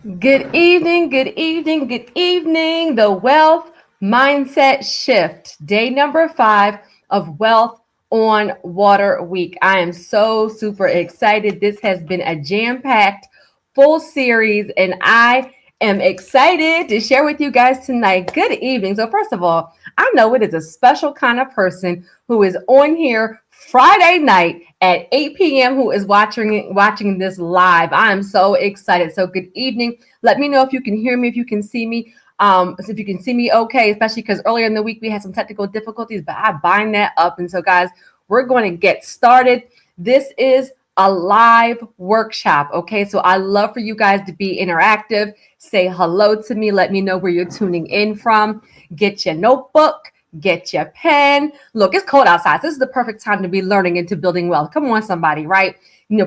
Good evening, good evening, good evening. The Wealth Mindset Shift, day number 5 of Wealth on Water Week. I am so super excited. This has been a jam packed full series, and I am excited to share with you guys tonight. Good evening. So, first of all, I know it is a special kind of person who is on here Friday night at 8 p.m. who is watching this live. I am so excited. So good evening. Let me know if you can hear me, if you can see me. If you can see me okay, especially because earlier in the week we had some technical difficulties, but I bind that up. And so, guys, we're going to get started. This is a live workshop. Okay, so I love for you guys to be interactive. Say hello to me. Let me know where you're tuning in from. Get your notebook. Get your pen. Look, it's cold outside. This is the perfect time to be learning and to building wealth. Come on, somebody, right?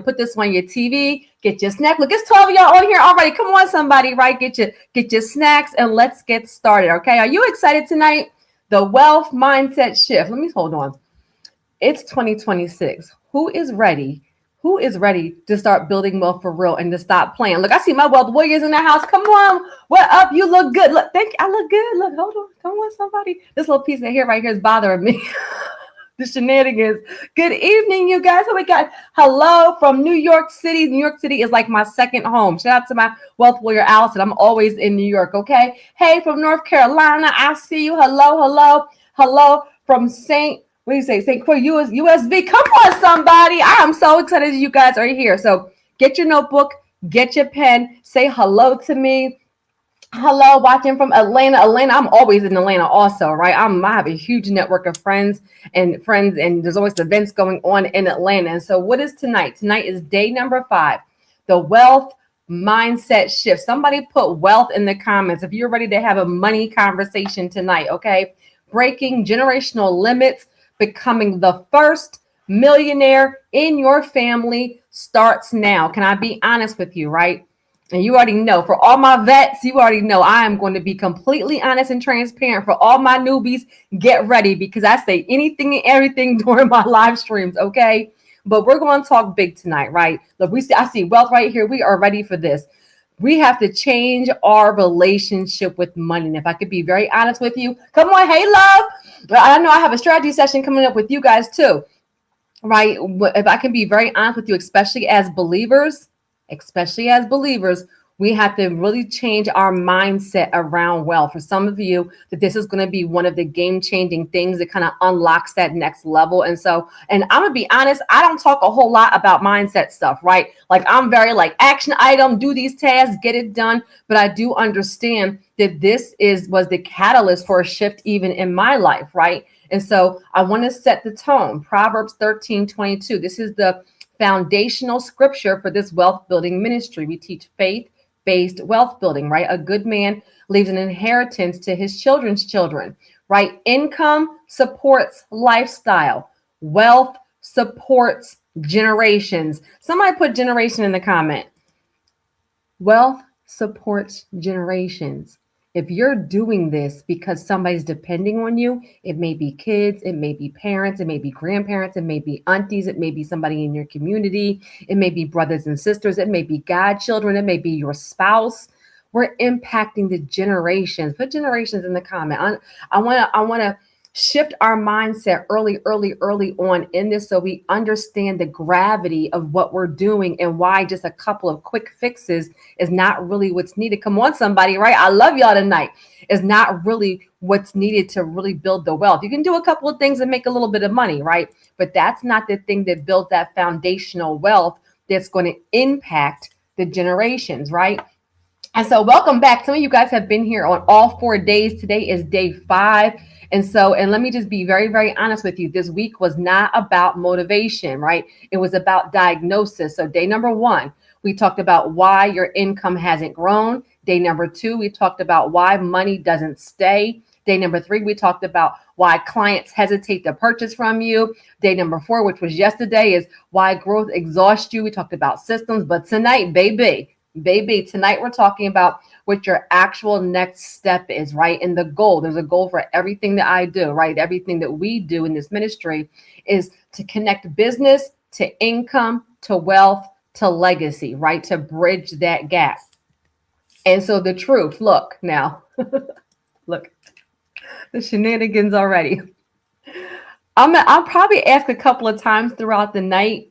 Put this on your TV. Get your snack. Look, it's 12 of y'all on here already. Come on, somebody, right? Get your snacks and let's get started. Okay. Are you excited tonight? The wealth mindset shift. Let me hold on. It's 2026. Who is ready? Who is ready to start building wealth for real and to stop playing? Look, I see my wealth warriors in the house. Come on. What up? You look good. Look, thank you. I look good. Look, hold on. Come on, somebody. This little piece of hair right here is bothering me. The shenanigans. Good evening, you guys. So we got hello from New York City. New York City is like my second home. Shout out to my wealth warrior Allison. I'm always in New York. Okay. Hey, from North Carolina, I see you. Hello, hello, hello from St. What do you say? St. Croix, USV. Come on, somebody. I am so excited you guys are here. So get your notebook, get your pen, say hello to me. Hello, watching from Atlanta. Atlanta, I'm always in Atlanta also, right? I have a huge network of friends, and there's always events going on in Atlanta. And so what is tonight? Tonight is day number 5, the wealth mindset shift. Somebody put wealth in the comments if you're ready to have a money conversation tonight, okay? Breaking generational limits, becoming the first millionaire in your family starts now. Can I be honest with you, right? And you already know, for all my vets, you already know I am going to be completely honest and transparent. For all my newbies, get ready because I say anything and everything during my live streams, okay? But we're going to talk big tonight, right? Look, I see wealth right here. We are ready for this. We have to change our relationship with money. And if I could be very honest with you, come on, hey, love. I know I have a strategy session coming up with you guys too, right? If I can be very honest with you, especially as believers, we have to really change our mindset around wealth. For some of you, that this is going to be one of the game-changing things that kind of unlocks that next level. And I'm gonna be honest, I don't talk a whole lot about mindset stuff, right? Like I'm very like action item, do these tasks, get it done. But I do understand that was the catalyst for a shift even in my life, right? And so I want to set the tone. Proverbs 13:22. This is the foundational scripture for this wealth building ministry. We teach faith based wealth building, right? A good man leaves an inheritance to his children's children, right? Income supports lifestyle, wealth supports generations. Somebody put generation in the comment. Wealth supports generations. If you're doing this because somebody's depending on you, it may be kids, it may be parents, it may be grandparents, it may be aunties, it may be somebody in your community, it may be brothers and sisters, it may be godchildren, it may be your spouse. We're impacting the generations. Put generations in the comment. I want to shift our mindset early on in this so we understand the gravity of what we're doing and why just a couple of quick fixes is not really what's needed. Come on, somebody, right? I love y'all tonight. Is not really what's needed to really build the wealth. You can do a couple of things and make a little bit of money, right? But that's not the thing that builds that foundational wealth that's going to impact the generations, right? And so welcome back. Some of you guys have been here on all 4 days. Today is day 5. And let me just be very, very honest with you. This week was not about motivation, right? It was about diagnosis. So day number 1, we talked about why your income hasn't grown. Day number 2, we talked about why money doesn't stay. Day number 3, we talked about why clients hesitate to purchase from you. Day number 4, which was yesterday, is why growth exhausts you. We talked about systems, but tonight, tonight we're talking about what your actual next step is, right? And the goal, there's a goal for everything that I do, right? Everything that we do in this ministry is to connect business to income, to wealth, to legacy, right? To bridge that gap. And so the truth, look now, look, the shenanigans already. I'll probably ask a couple of times throughout the night.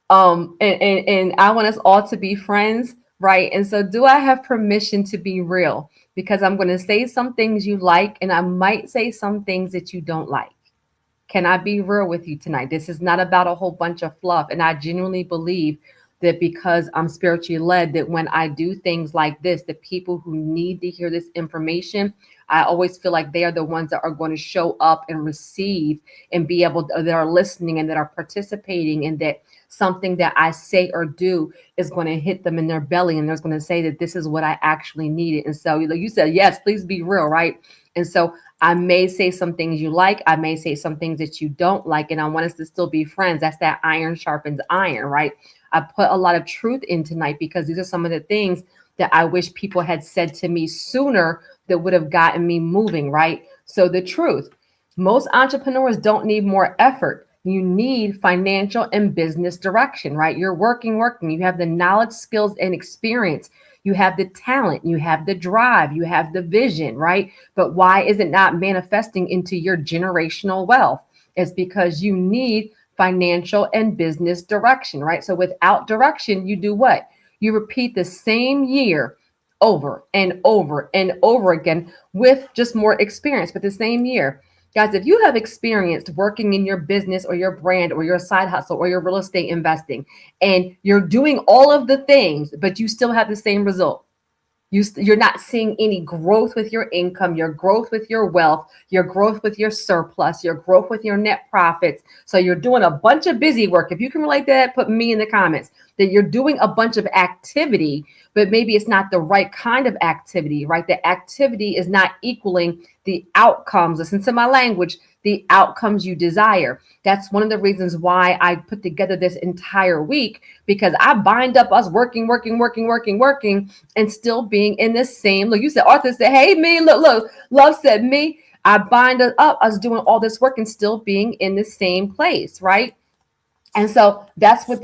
And I want us all to be friends, right? And so do I have permission to be real? Because I'm going to say some things you like, and I might say some things that you don't like. Can I be real with you tonight? This is not about a whole bunch of fluff. And I genuinely believe that because I'm spiritually led, that when I do things like this, the people who need to hear this information, I always feel like they are the ones that are going to show up and receive and be able to, that are listening and that are participating, and that something that I say or do is going to hit them in their belly, and they're going to say that this is what I actually needed. And so you said, yes, please be real, right? And so I may say some things you like. I may say some things that you don't like. And I want us to still be friends. That's that iron sharpens iron, right? I put a lot of truth in tonight because these are some of the things that I wish people had said to me sooner that would have gotten me moving, right? So the truth, most entrepreneurs don't need more effort. You need financial and business direction, right? You're working. You have the knowledge, skills, and experience. You have the talent, you have the drive, you have the vision, right? But why is it not manifesting into your generational wealth? It's because you need financial and business direction, right? So without direction, you do what? You repeat the same year over and over and over again with just more experience, but the same year. Guys, if you have experienced working in your business or your brand or your side hustle or your real estate investing, and you're doing all of the things, but you still have the same result, you're not seeing any growth with your income, your growth with your wealth, your growth with your surplus, your growth with your net profits. So you're doing a bunch of busy work. If you can relate to that, put me in the comments that you're doing a bunch of activity, but maybe it's not the right kind of activity, right? The activity is not equaling the outcomes. Listen to my language, the outcomes you desire. That's one of the reasons why I put together this entire week, because I bind up us working, and still being in the same. Look, you said, Arthur said, hey, me, look, love said me. I bind us up, us doing all this work and still being in the same place, right? And so that's what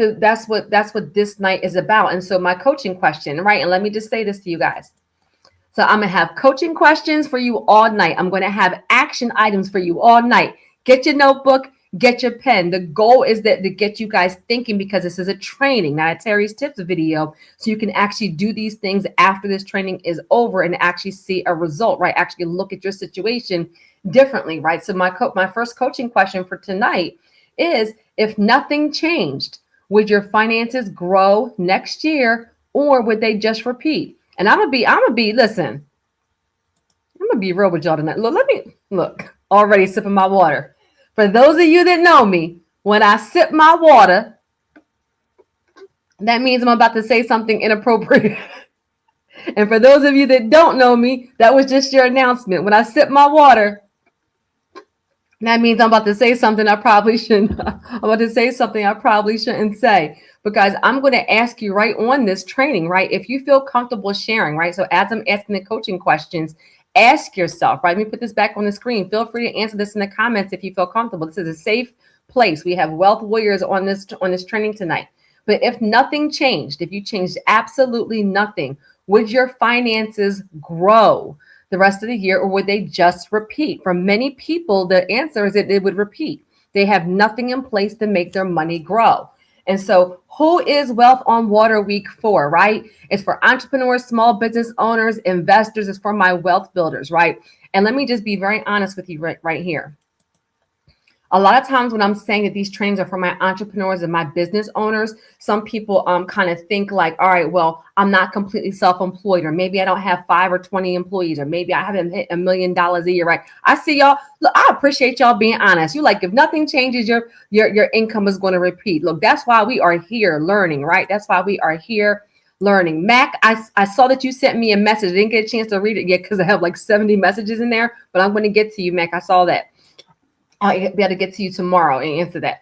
this night is about. And so my coaching question, right? And let me just say this to you guys. So I'm going to have coaching questions for you all night. I'm going to have action items for you all night. Get your notebook, get your pen. The goal is that to get you guys thinking, because this is a training, not a Terry's Tips video. So you can actually do these things after this training is over and actually see a result, right? Actually look at your situation differently, right? So my first coaching question for tonight is, if nothing changed, would your finances grow next year, or would they just repeat? And I'm gonna be, listen, I'm gonna be real with y'all tonight. Look, already sipping my water. For those of you that know me, when I sip my water, that means I'm about to say something inappropriate. And for those of you that don't know me, that was just your announcement. When I sip my water, that means I'm about to say something I probably shouldn't. I'm about to say something I probably shouldn't say. But guys, I'm going to ask you right on this training, right? If you feel comfortable sharing, right? So as I'm asking the coaching questions, ask yourself, right? Let me put this back on the screen. Feel free to answer this in the comments if you feel comfortable. This is a safe place. We have wealth warriors on this training tonight. But if nothing changed, if you changed absolutely nothing, would your finances grow the rest of the year, or would they just repeat? For many people, the answer is that they would repeat. They have nothing in place to make their money grow. And so who is Wealth on Water Week for, right? It's for entrepreneurs, small business owners, investors. It's for my wealth builders, right? And let me just be very honest with you right here. A lot of times when I'm saying that these trainings are for my entrepreneurs and my business owners, some people kind of think like, all right, well, I'm not completely self-employed, or maybe I don't have 5 or 20 employees, or maybe I haven't hit $1 million a year, right? I see y'all. Look, I appreciate y'all being honest. You like, if nothing changes, your income is going to repeat. Look, that's why we are here learning, right? That's why we are here learning. Mac, I saw that you sent me a message. I didn't get a chance to read it yet because I have like 70 messages in there, but I'm going to get to you, Mac. I saw that. I'll be able to get to you tomorrow and answer that.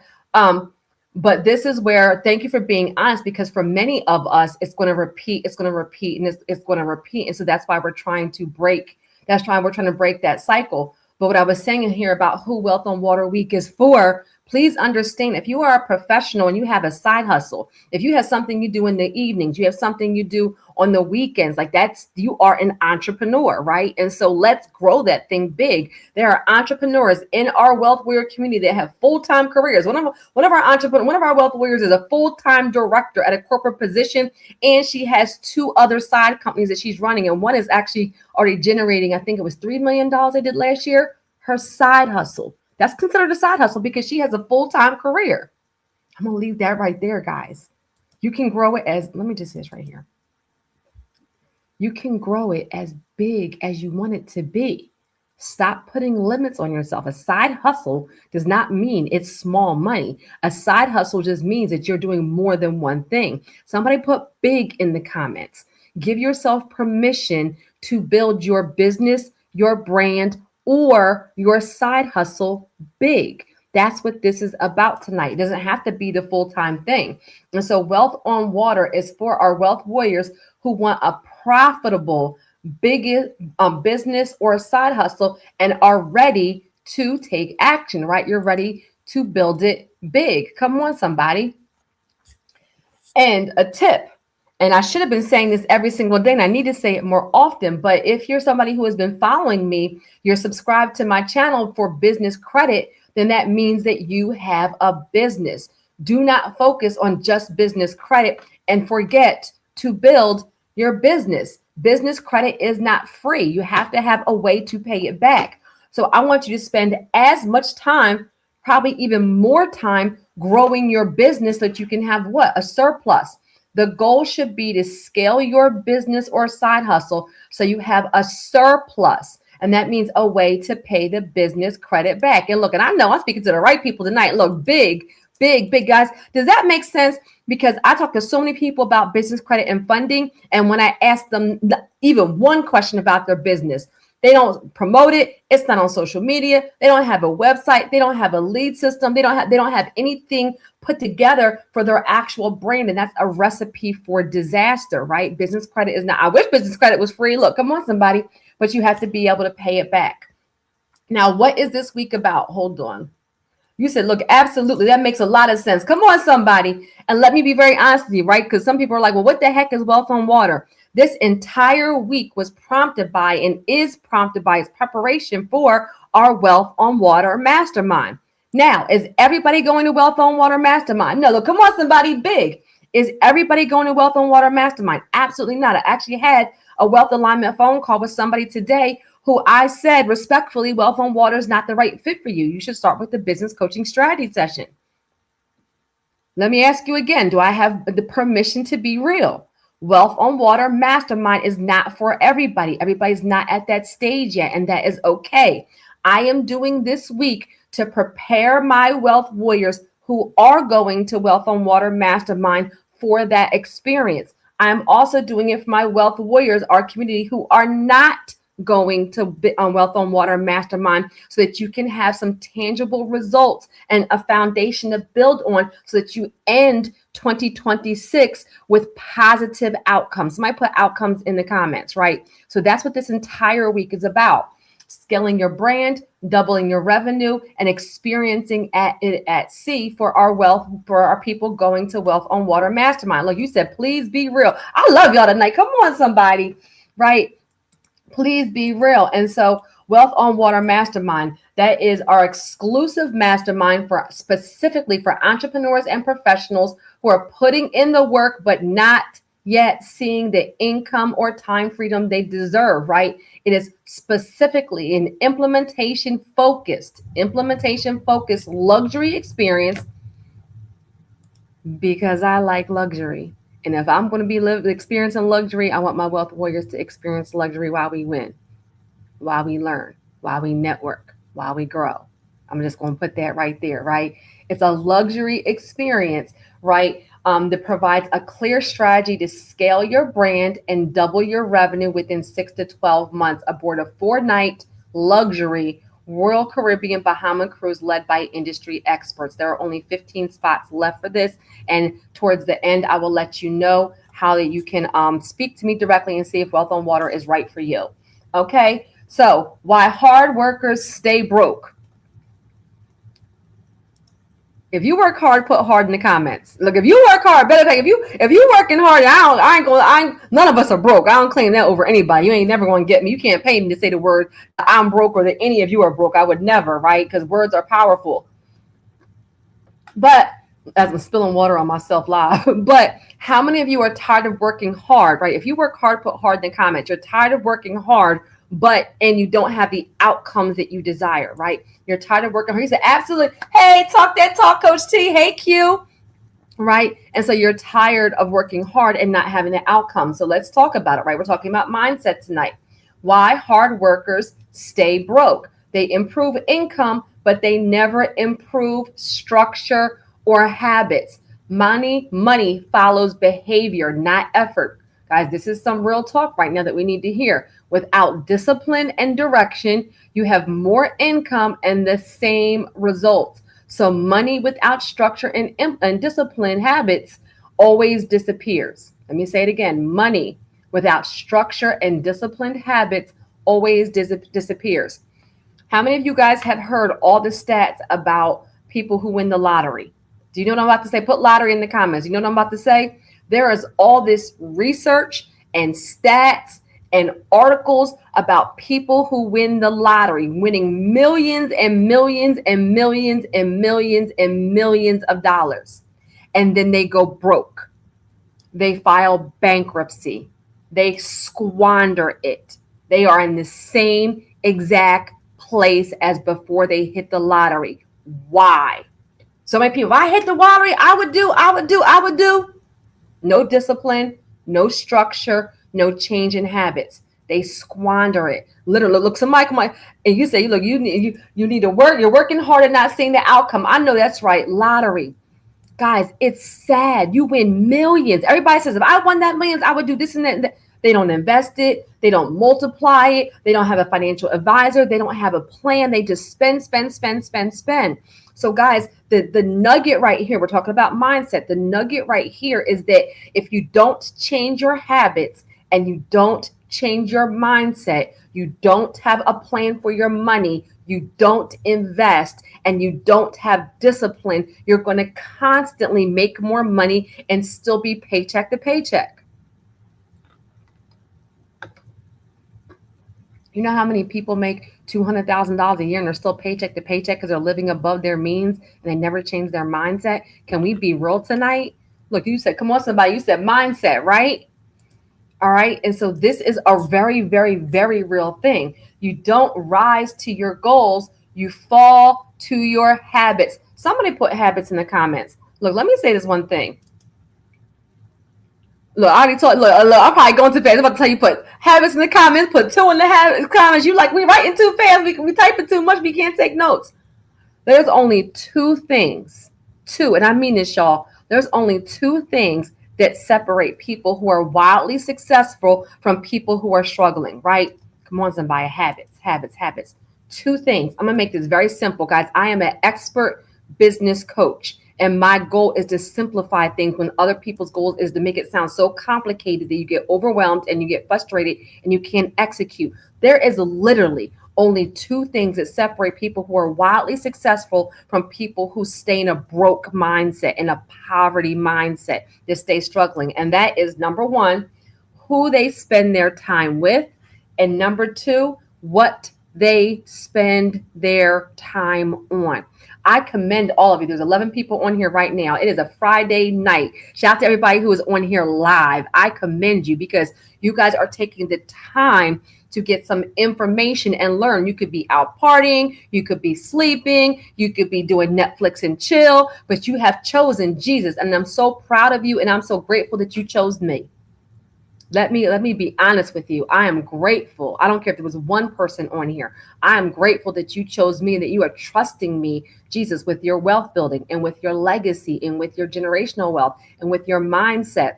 But this is where, thank you for being honest, because for many of us, it's going to repeat, and it's going to repeat. And so that's why we're trying to break that cycle. But what I was saying here about who Wealth on Water Week is for Please understand, if you are a professional and you have a side hustle, if you have something you do in the evenings, you have something you do on the weekends, like that's, you are an entrepreneur, right? And so let's grow that thing big. There are entrepreneurs in our Wealth Warrior community that have full-time careers. One of our Wealth Warriors is a full-time director at a corporate position, and she has two other side companies that she's running, and one is actually already generating, I think it was $3 million they did last year. Her side hustle. That's considered a side hustle because she has a full-time career. I'm going to leave that right there, guys. You can grow it as, let me just say this right here. You can grow it as big as you want it to be. Stop putting limits on yourself. A side hustle does not mean it's small money. A side hustle just means that you're doing more than one thing. Somebody put big in the comments. Give yourself permission to build your business, your brand, or your side hustle big. That's what this is about tonight. It doesn't have to be the full-time thing. And so Wealth on Water is for our wealth warriors who want a profitable business or a side hustle and are ready to take action, right? You're ready to build it big. Come on, somebody. And a tip, and I should have been saying this every single day, and I need to say it more often, but if you're somebody who has been following me, you're subscribed to my channel for business credit, then that means that you have a business. Do not focus on just business credit and forget to build your business. Business credit is not free. You have to have a way to pay it back. So I want you to spend as much time, probably even more time, growing your business so that you can have what? A surplus. The goal should be to scale your business or side hustle so you have a surplus. And that means a way to pay the business credit back. And look, and I know I'm speaking to the right people tonight. Look, big guys. Does that make sense? Because I talk to so many people about business credit and funding. And when I ask them even one question about their business, they don't promote it. It's not on social media. They don't have a website. They don't have a lead system. They don't have anything put together for their actual brand. And that's a recipe for disaster, right? Business credit is not, I wish business credit was free. Look, come on, somebody, but you have to be able to pay it back. Now, what is this week about? Hold on. You said, look, absolutely. That makes a lot of sense. Come on, somebody. And let me be very honest with you, right? Because some people are like, well, what the heck is Wealth on Water? This entire week was prompted by and is prompted by its preparation for our Wealth on Water Mastermind. Now, is everybody going to Wealth on Water Mastermind? No, look, come on, somebody big. Is everybody going to Wealth on Water Mastermind? Absolutely not. I actually had a wealth alignment phone call with somebody today who I said respectfully, Wealth on Water is not the right fit for you. You should start with the business coaching strategy session. Let me ask you again, do I have the permission to be real? Wealth on Water Mastermind is not for everybody. Everybody's not at that stage yet, and that is okay. I am doing this week to prepare my wealth warriors who are going to Wealth on Water Mastermind for that experience. I'm also doing it for my wealth warriors, our community, who are not going to Wealth on Water Mastermind, so that you can have some tangible results and a foundation to build on so that you end 2026 with positive outcomes. Somebody put outcomes in the comments, right? So that's what this entire week is about. Scaling your brand, doubling your revenue, and experiencing it at sea for our people going to Wealth on Water Mastermind. Like you said, please be real. I love y'all tonight. Come on, somebody, right? Please be real. And so Wealth on Water Mastermind, that is our exclusive mastermind for specifically for entrepreneurs and professionals who are putting in the work, but not yet seeing the income or time freedom they deserve, right? It is specifically an implementation focused luxury experience, because I like luxury. And if I'm going to be experiencing luxury, I want my wealth warriors to experience luxury while we win, while we learn, while we network, while we grow. I'm just going to put that right there, right? It's a luxury experience, right? That provides a clear strategy to scale your brand and double your revenue within 6 to 12 months aboard a 4-night luxury Royal Caribbean Bahama cruise led by industry experts. There are only 15 spots left for this. And towards the end, I will let you know how that you can speak to me directly and see if Wealth on Water is right for you. Okay, so why hard workers stay broke. If you work hard, put hard in the comments. Look, if you work hard, better take if you working hard, none of us are broke. I don't claim that over anybody. You ain't never gonna get me. You can't pay me to say the word I'm broke or that any of you are broke. I would never, right? Because words are powerful. But as I'm spilling water on myself live, but how many of you are tired of working hard, right? If you work hard, put hard in the comments. You're tired of working hard, and you don't have the outcomes that you desire, right? You're tired of working hard. He said, absolutely. Hey, talk that talk, Coach T. Hey, Q. Right? And so you're tired of working hard and not having the outcome. So let's talk about it, right? We're talking about mindset tonight. Why hard workers stay broke. They improve income, but they never improve structure or habits. Money follows behavior, not effort. Guys, this is some real talk right now that we need to hear. Without discipline and direction, you have more income and the same results. So money without structure and discipline habits always disappears. Let me say it again. Money without structure and disciplined habits always disappears. How many of you guys have heard all the stats about people who win the lottery? Do you know what I'm about to say? Put lottery in the comments. You know what I'm about to say? There is all this research and stats and articles about people who win the lottery, winning millions and millions and millions and millions and millions of dollars. And then they go broke. They file bankruptcy. They squander it. They are in the same exact place as before they hit the lottery. Why? So many people, if I hit the lottery, I would do. No discipline, no structure, no change in habits. They squander it. Literally, look, somebody come on, and you say, look, you need to work. You're working hard and not seeing the outcome. I know that's right. Lottery. Guys, it's sad. You win millions. Everybody says, if I won that millions, I would do this and that. They don't invest it. They don't multiply it. They don't have a financial advisor. They don't have a plan. They just spend. So guys, the nugget right here, we're talking about mindset. The nugget right here is that if you don't change your habits and you don't change your mindset, you don't have a plan for your money, you don't invest, and you don't have discipline, you're going to constantly make more money and still be paycheck to paycheck. You know how many people make $200,000 a year and they're still paycheck to paycheck because they're living above their means and they never change their mindset? Can we be real tonight? Look, you said, come on, somebody, you said mindset, right? All right. And so this is a very, very, very real thing. You don't rise to your goals. You fall to your habits. Somebody put habits in the comments. Look, let me say this one thing. Look, I already told. Look, I'm probably going too fast. I'm about to tell you, put habits in the comments. Put 2 in the comments. You like we writing too fast. We typing too much. We can't take notes. There's only 2 things. 2, and I mean this, y'all. There's only 2 things that separate people who are wildly successful from people who are struggling. Right? Come on, somebody. Habits. 2 things. I'm gonna make this very simple, guys. I am an expert business coach. And my goal is to simplify things when other people's goals is to make it sound so complicated that you get overwhelmed and you get frustrated and you can't execute. There is literally only 2 things that separate people who are wildly successful from people who stay in a broke mindset, in a poverty mindset, that stay struggling. And that is, number 1, who they spend their time with. And number 2, what they spend their time on. I commend all of you. There's 11 people on here right now. It is a Friday night. Shout out to everybody who is on here live. I commend you because you guys are taking the time to get some information and learn. You could be out partying, you could be sleeping, you could be doing Netflix and chill, but you have chosen Jesus. And I'm so proud of you and I'm so grateful that you chose me. Let me be honest with you. I am grateful. I don't care if there was 1 person on here. I am grateful that you chose me and that you are trusting me, Jesus, with your wealth building and with your legacy and with your generational wealth and with your mindset.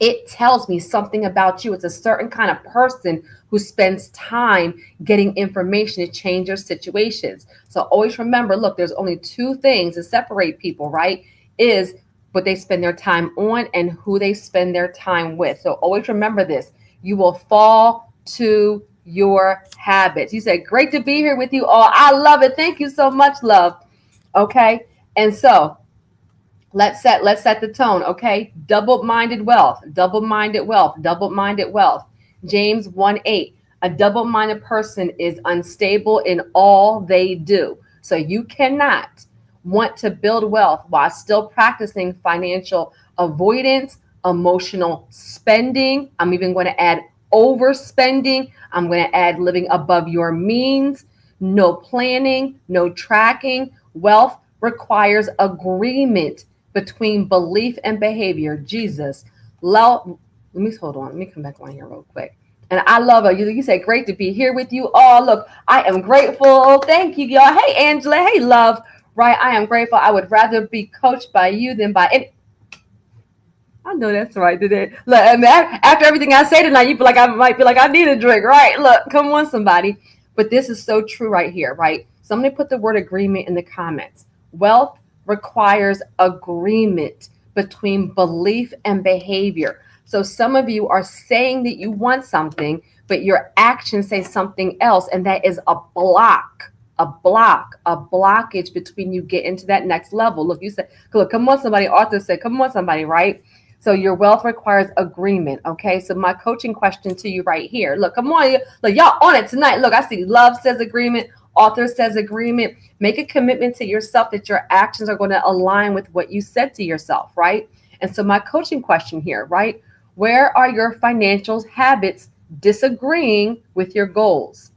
It tells me something about you. It's a certain kind of person who spends time getting information to change their situations. So always remember, look, there's only 2 things that separate people, right? Is what they spend their time on and who they spend their time with. So always remember this. You will fall to your habits. You said, great to be here with you all. I love it. Thank you so much, love. Okay. And so let's set the tone, okay? Double-minded wealth, double-minded wealth, double-minded wealth. James 1:8. A double-minded person is unstable in all they do. So you cannot want to build wealth while still practicing financial avoidance, emotional spending. I'm even going to add overspending. I'm going to add living above your means, no planning, no tracking. Wealth requires agreement between belief and behavior. Jesus. Let me hold on. Let me come back on here real quick. And I love it. You say, great to be here with you. Oh, look, I am grateful. Thank you, y'all. Hey, Angela. Hey, love. Right. I am grateful. I would rather be coached by you than by any. I know that's right today. Look, I mean, after everything I say tonight, you feel like I might feel like I need a drink, right? Look, come on, somebody. But this is so true right here, right? Somebody put the word agreement in the comments. Wealth requires agreement between belief and behavior. So some of you are saying that you want something, but your actions say something else, and that is a blockage between you getting to that next level. Look, you said, look, come on, somebody. Arthur said, come on, somebody, right? So your wealth requires agreement. Okay. So my coaching question to you right here. Look, come on. Look, y'all on it tonight. Look, I see love says agreement. Author says agreement. Make a commitment to yourself that your actions are going to align with what you said to yourself, right? And so my coaching question here, right? Where are your financial habits disagreeing with your goals?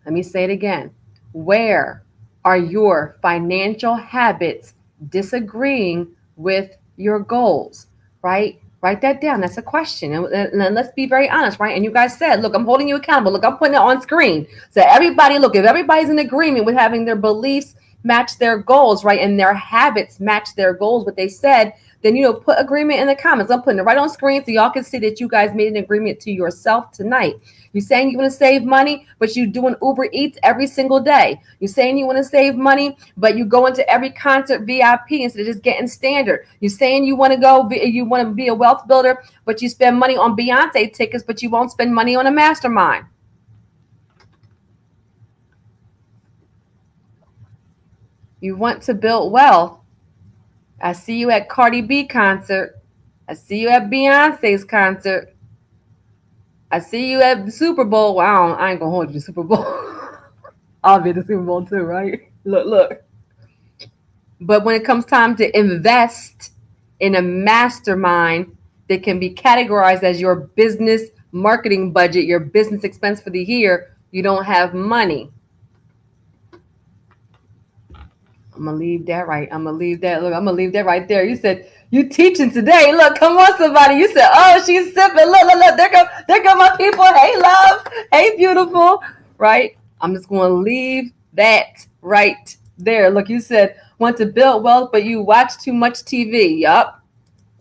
Let me say it again. Where are your financial habits disagreeing with your goals? Right? Write that down. That's a question. And let's be very honest, right? And you guys said, look, I'm holding you accountable. Look, I'm putting it on screen. So everybody, look, if everybody's in agreement with having their beliefs match their goals, right? And their habits match their goals, what they said, then, put agreement in the comments. I'm putting it right on screen so y'all can see that you guys made an agreement to yourself tonight. You're saying you want to save money, but you're doing Uber Eats every single day. You're saying you want to save money, but you go into every concert VIP instead of just getting standard. You're saying you want to be a wealth builder, but you spend money on Beyonce tickets, but you won't spend money on a mastermind. You want to build wealth. I see you at Cardi B concert. I see you at Beyonce's concert. I see you at the Super Bowl. Wow, I ain't gonna hold you the Super Bowl. I'll be at the Super Bowl too, right? Look. But when it comes time to invest in a mastermind that can be categorized as your business marketing budget, your business expense for the year, you don't have money. I'm gonna leave that right. I'm gonna leave that. Look, I'm gonna leave that right there. You said you teaching today. Look, come on, somebody. You said, oh, she's sipping. Look. There go my people. Hey, love. Hey, beautiful. Right. I'm just gonna leave that right there. Look, you said want to build wealth, but you watch too much TV. Yup.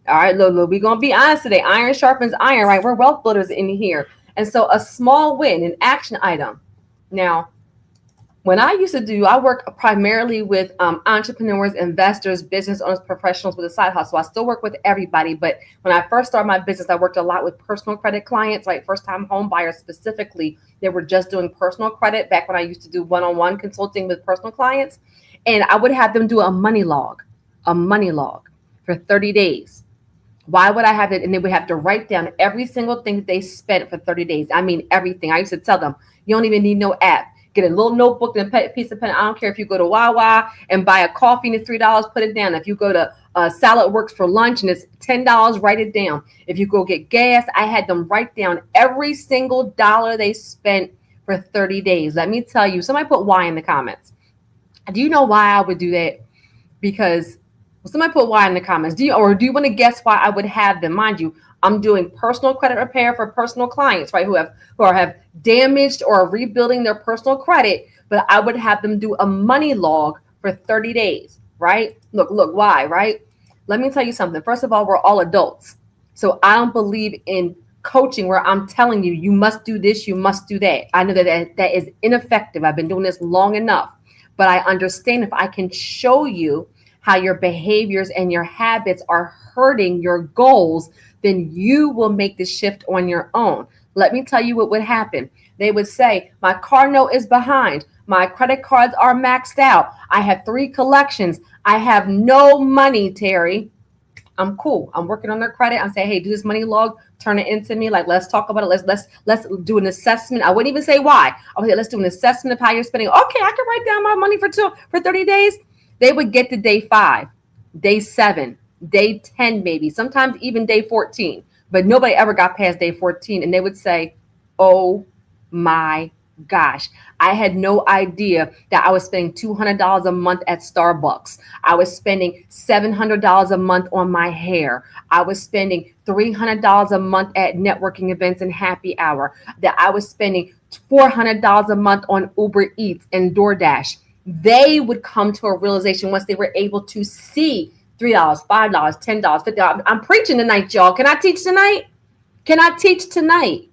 All right, look. We're gonna be honest today. Iron sharpens iron, right? We're wealth builders in here, and so a small win, an action item. Now, when I work primarily with entrepreneurs, investors, business owners, professionals with a side hustle. I still work with everybody, but when I first started my business, I worked a lot with personal credit clients, right? First time home buyers specifically. They were just doing personal credit back when I used to do one-on-one consulting with personal clients. And I would have them do a money log for 30 days. Why would I have it? And they would have to write down every single thing that they spent for 30 days. I mean, everything. I used to tell them, you don't even need no app. Get a little notebook and a piece of pen. I don't care if you go to Wawa and buy a coffee and it's $3, put it down. If you go to Salad Works for lunch and it's $10, write it down. If you go get gas, I had them write down every single dollar they spent for 30 days. Let me tell you, somebody put why in the comments. Do you know why I would do that? Because somebody put why in the comments. Do you want to guess why I would have them? Mind you, I'm doing personal credit repair for personal clients, right? Who have damaged or are rebuilding their personal credit, but I would have them do a money log for 30 days, right? Look, why, right? Let me tell you something. First of all, we're all adults. So I don't believe in coaching where I'm telling you, you must do this, you must do that. I know that is ineffective. I've been doing this long enough, but I understand if I can show you how your behaviors and your habits are hurting your goals, then you will make the shift on your own. Let me tell you what would happen. They would say, my car note is behind. My credit cards are maxed out. I have 3 collections. I have no money, Terry. I'm cool. I'm working on their credit. I'm saying, hey, do this money log, turn it into me. Like, let's talk about it. Let's do an assessment. I wouldn't even say why. I would say, let's do an assessment of how you're spending. Okay, I can write down my money for 30 days. They would get to day 5, day 7, day 10, maybe, sometimes even day 14. But nobody ever got past day 14. And they would say, oh my gosh, I had no idea that I was spending $200 a month at Starbucks. I was spending $700 a month on my hair. I was spending $300 a month at networking events and happy hour. That I was spending $400 a month on Uber Eats and DoorDash. They would come to a realization once they were able to see $3, $5, $10, $50. I'm preaching tonight, y'all. Can I teach tonight? Can I teach tonight?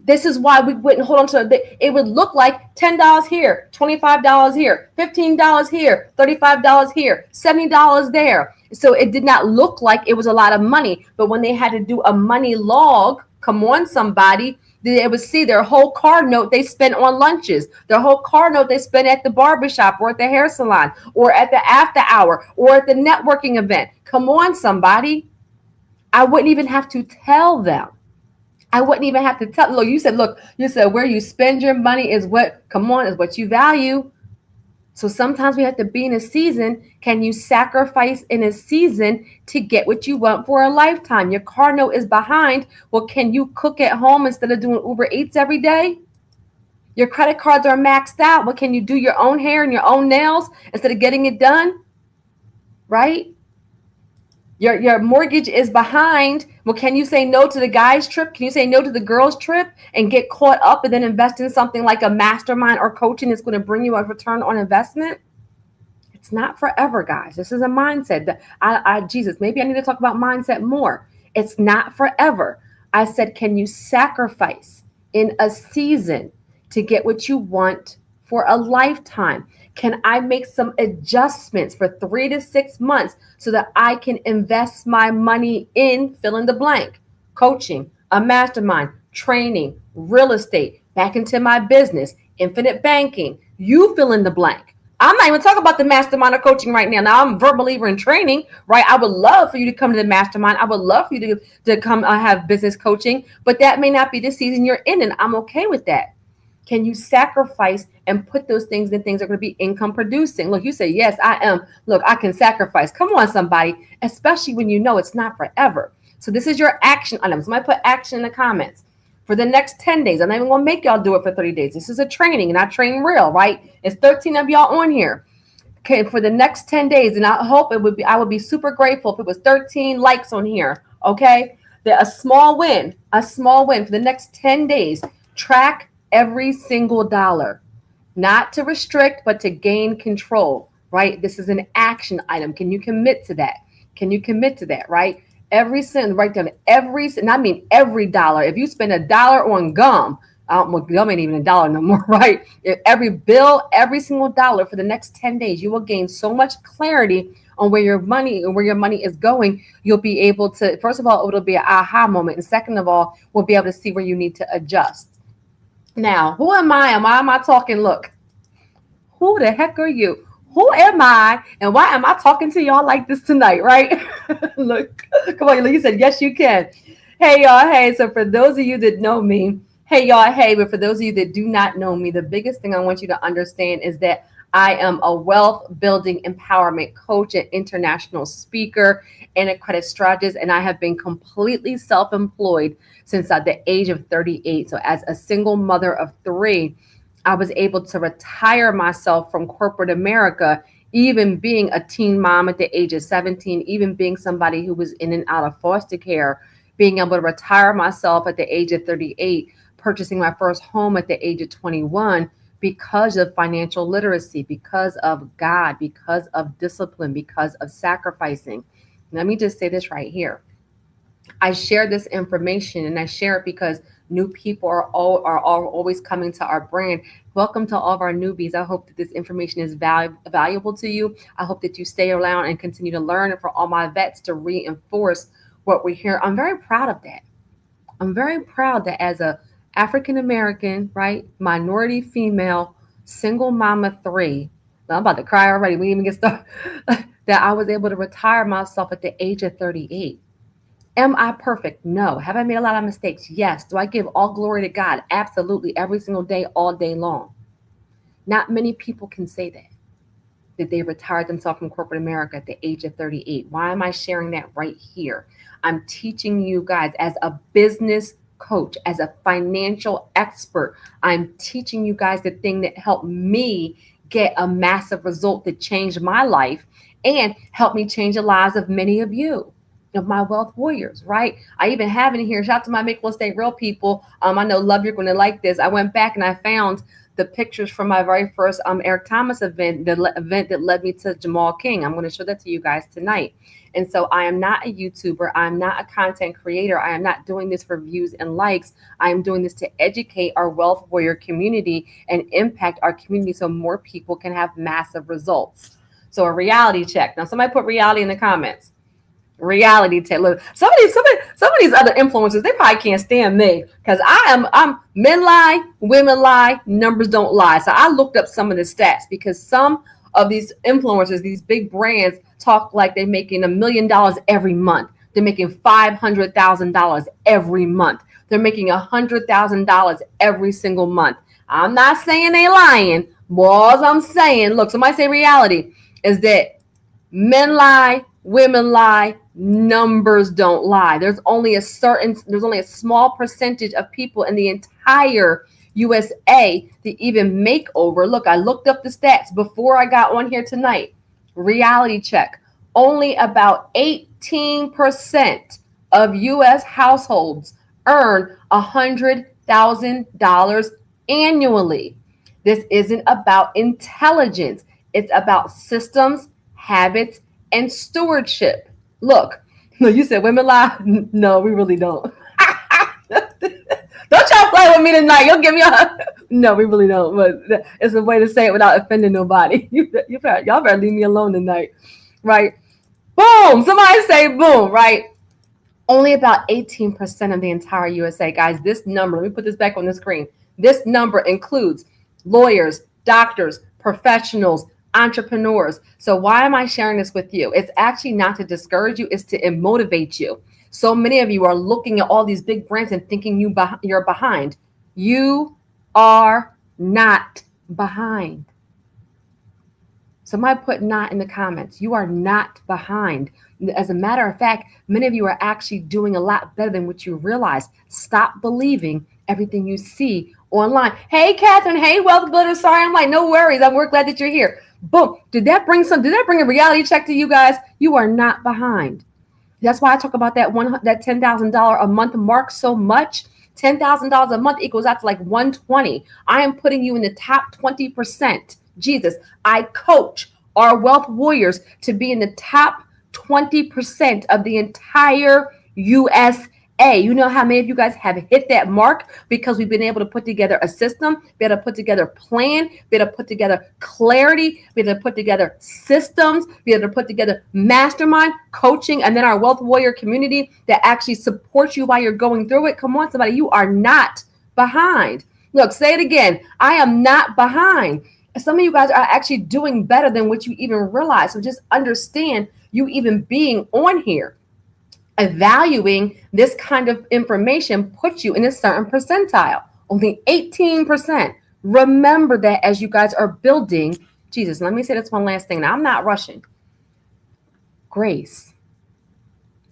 This is why we wouldn't hold on to it. It would look like $10 here, $25 here, $15 here, $35 here, $70 there. So it did not look like it was a lot of money. But when they had to do a money log, come on, somebody, they would see their whole car note they spent on lunches, their whole car note they spent at the barbershop or at the hair salon or at the after hour or at the networking event. Come on, somebody. I wouldn't even have to tell them. I wouldn't even have to tell. You said where you spend your money is what you value. So sometimes we have to be in a season. Can you sacrifice in a season to get what you want for a lifetime? Your car note is behind. Well, can you cook at home instead of doing Uber Eats every day? Your credit cards are maxed out. Well, can you do your own hair and your own nails instead of getting it done? Right? Your mortgage is behind. Well, can you say no to the guy's trip? Can you say no to the girl's trip and get caught up and then invest in something like a mastermind or coaching that's going to bring you a return on investment? It's not forever, guys. This is a mindset that Jesus, maybe I need to talk about mindset more. It's not forever. I said, can you sacrifice in a season to get what you want for a lifetime? Can I make some adjustments for 3 to 6 months so that I can invest my money in fill in the blank, coaching, a mastermind, training, real estate, back into my business, infinite banking, you fill in the blank. I'm not even talking about the mastermind or coaching right now. Now I'm a verbal believer in training, right? I would love for you to come to the mastermind. I would love for you to come have business coaching, but that may not be the season you're in, and I'm okay with that. Can you sacrifice and put those things in things that are going to be income producing? Look, you say, yes, I am. Look, I can sacrifice. Come on, somebody, especially when you know it's not forever. So this is your action items. Somebody put action in the comments. For the next 10 days, I'm not even going to make y'all do it for 30 days. This is a training, and I train real, right? It's 13 of y'all on here. Okay, for the next 10 days, and I would be super grateful if it was 13 likes on here, okay? A small win for the next 10 days. Track every single dollar, not to restrict, but to gain control, right? This is an action item. Can you commit to that? Can you commit to that, right? Every cent, write down every cent. I mean, every dollar. If you spend $1 on gum, well, gum ain't even $1 no more, right? Every bill, every single dollar for the next 10 days, you will gain so much clarity on where your money is going. You'll be able to, first of all, it'll be an aha moment. And second of all, we'll be able to see where you need to adjust. Now, who am I? Am I talking? Look, who the heck are you? Who am I? And why am I talking to y'all like this tonight, right? Look, come on, you said, yes, you can. Hey, y'all. Hey, so for those of you that know me, hey, y'all. Hey, but for those of you that do not know me, the biggest thing I want you to understand is that I am a wealth building empowerment coach, an international speaker, and a credit strategist. And I have been completely self-employed since the age of 38. So as a single mother of 3, I was able to retire myself from corporate America, even being a teen mom at the age of 17, even being somebody who was in and out of foster care, being able to retire myself at the age of 38, purchasing my first home at the age of 21, because of financial literacy, because of God, because of discipline, because of sacrificing. Let me just say this right here. I share this information, and I share it because new people are always coming to our brand. Welcome to all of our newbies. I hope that this information is valuable to you. I hope that you stay around and continue to learn, and for all my vets to reinforce what we hear. I'm very proud of that. I'm very proud that as a African American, right, minority female, single mama three, I'm about to cry already. We didn't even get started. That I was able to retire myself at the age of 38. Am I perfect? No. Have I made a lot of mistakes? Yes. Do I give all glory to God? Absolutely. Every single day, all day long. Not many people can say that they retired themselves from corporate America at the age of 38. Why am I sharing that right here? I'm teaching you guys as a business coach, as a financial expert. I'm teaching you guys the thing that helped me get a massive result that changed my life and helped me change the lives of many of you, of my wealth warriors, right? I even have in here, shout out to my Make Real Estate Real people. I know, love, you're going to like this. I went back and I found the pictures from my very first Eric Thomas event, the event that led me to Jamal King. I'm going to show that to you guys tonight. And so I am not a YouTuber. I'm not a content creator. I am not doing this for views and likes. I am doing this to educate our wealth warrior community and impact our community so more people can have massive results. So a reality check. Now, somebody put reality in the comments. Reality check. Look, some of these other influencers, they probably can't stand me because I'm men lie, women lie, numbers don't lie. So I looked up some of the stats because some of these influencers, these big brands, talk like they're making $1 million every month. They're making $500,000 every month. They're making $100,000 every single month. I'm not saying they lying. Boys, I'm saying, look, somebody say reality is that men lie, women lie, numbers don't lie. There's only a small percentage of people in the entire USA that even make over. Look, I looked up the stats before I got on here tonight. Reality check. Only about 18% of US households earn $100,000 annually. This isn't about intelligence. It's about systems, habits, and stewardship. Look, no, you said women lie. No, we really don't. Don't y'all play with me tonight. You'll give me a. No, we really don't. But it's a way to say it without offending nobody. Y'all better leave me alone tonight, right? Boom. Somebody say boom, right? Only about 18% of the entire USA, guys. This number, let me put this back on the screen. This number includes lawyers, doctors, professionals, entrepreneurs. So why am I sharing this with you? It's actually not to discourage you, it's to motivate you. So many of you are looking at all these big brands and thinking you're behind. You are not behind. Somebody put not in the comments. You are not behind. As a matter of fact, many of you are actually doing a lot better than what you realize. Stop believing everything you see online. Hey, Catherine. Hey, Wealth Builder. Sorry, I'm like, no worries. We're glad that you're here. Boom. Did that bring a reality check to you guys? You are not behind. That's why I talk about that $10,000 a month mark so much. $10,000 a month equals out to like 120. I am putting you in the top 20%. Jesus, I coach our wealth warriors to be in the top 20% of the entire USA. You know how many of you guys have hit that mark because we've been able to put together a system, be able to put together a plan, be able to put together clarity, be able to put together systems, be able to put together mastermind coaching, and then our wealth warrior community that actually supports you while you're going through it. Come on, somebody, you are not behind. Look, say it again. I am not behind. Some of you guys are actually doing better than what you even realize. So just understand you even being on here, evaluating this kind of information puts you in a certain percentile, only 18%. Remember that as you guys are building. Jesus, let me say this one last thing. Now, I'm not rushing. Grace.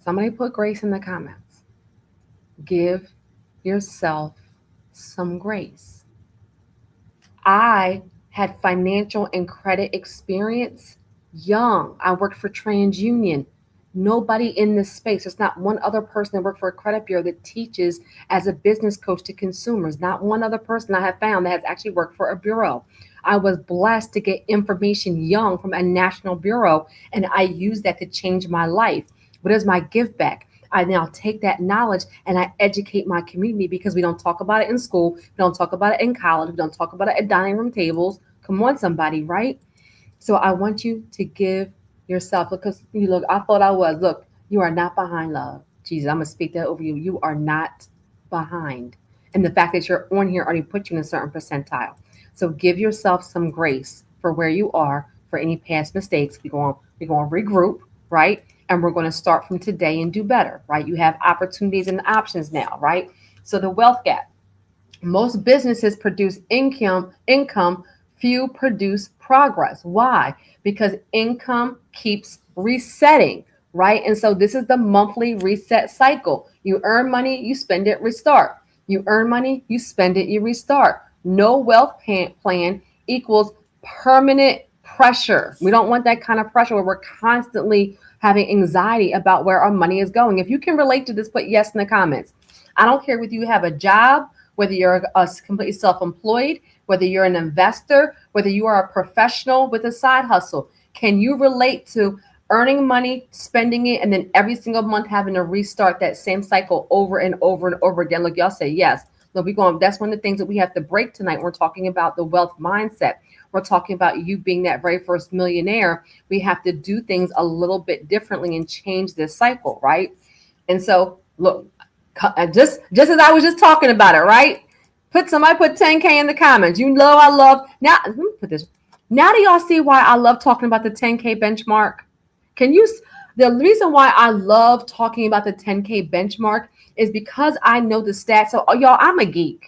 Somebody put grace in the comments. Give yourself some grace. I had financial and credit experience young. I worked for TransUnion. Nobody in this space, there's not one other person that worked for a credit bureau that teaches as a business coach to consumers. Not one other person I have found that has actually worked for a bureau. I was blessed to get information young from a national bureau, and I used that to change my life. What is my give back? I now take that knowledge and I educate my community because we don't talk about it in school. We don't talk about it in college. We don't talk about it at dining room tables. Come on, somebody, right? So I want you to give yourself, because you look, I thought I was. Look, you are not behind, love. Jesus, I'm going to speak that over you. You are not behind. And the fact that you're on here already put you in a certain percentile. So give yourself some grace for where you are for any past mistakes. We're going to regroup, right? And we're going to start from today and do better, right? You have opportunities and options now, right? So the wealth gap. Most businesses produce income, few produce progress. Why? Because income keeps resetting, right? And so this is the monthly reset cycle. You earn money, you spend it, restart. You earn money, you spend it, you restart. No wealth plan equals permanent pressure. We don't want that kind of pressure where we're constantly having anxiety about where our money is going. If you can relate to this, put yes in the comments. I don't care whether you have a job, whether you're completely self-employed, whether you're an investor, whether you are a professional with a side hustle. Can you relate to earning money, spending it, and then every single month having to restart that same cycle over and over and over again? Look, y'all say yes. Look, that's one of the things that we have to break tonight. We're talking about the wealth mindset. We're talking about you being that very first millionaire. We have to do things a little bit differently and change this cycle, right? And so, look, just as I was just talking about it, right? Somebody put 10K in the comments. You know I love now. Let me put this. Now do y'all see why I love talking about the 10K benchmark? Can you? The reason why I love talking about the 10K benchmark is because I know the stats. So y'all, I'm a geek.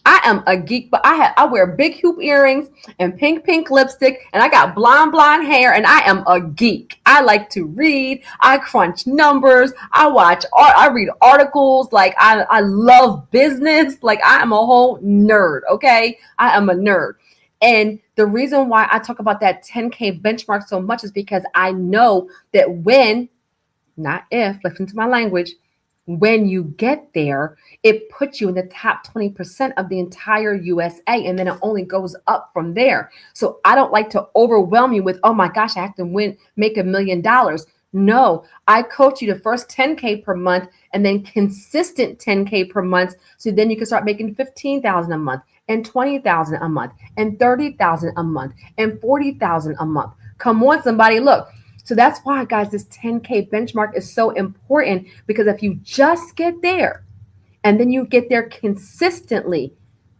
I am a geek, but I wear big hoop earrings and pink lipstick, and I got blonde hair, and I am a geek. I like to read. I crunch numbers. I watch art. I read articles. Like I love business. Like I am a whole nerd. Okay, I am a nerd. And the reason why I talk about that 10K benchmark so much is because I know that when, not if, listen to my language, when you get there, it puts you in the top 20% of the entire USA, and then it only goes up from there. So I don't like to overwhelm you with, oh my gosh, I have to make $1 million. No, I coach you the first 10K per month and then consistent 10K per month. So then you can start making 15,000 a month and 20,000 a month and 30,000 a month and 40,000 a month. Come on, somebody, look. So that's why, guys, this 10K benchmark is so important, because if you just get there and then you get there consistently,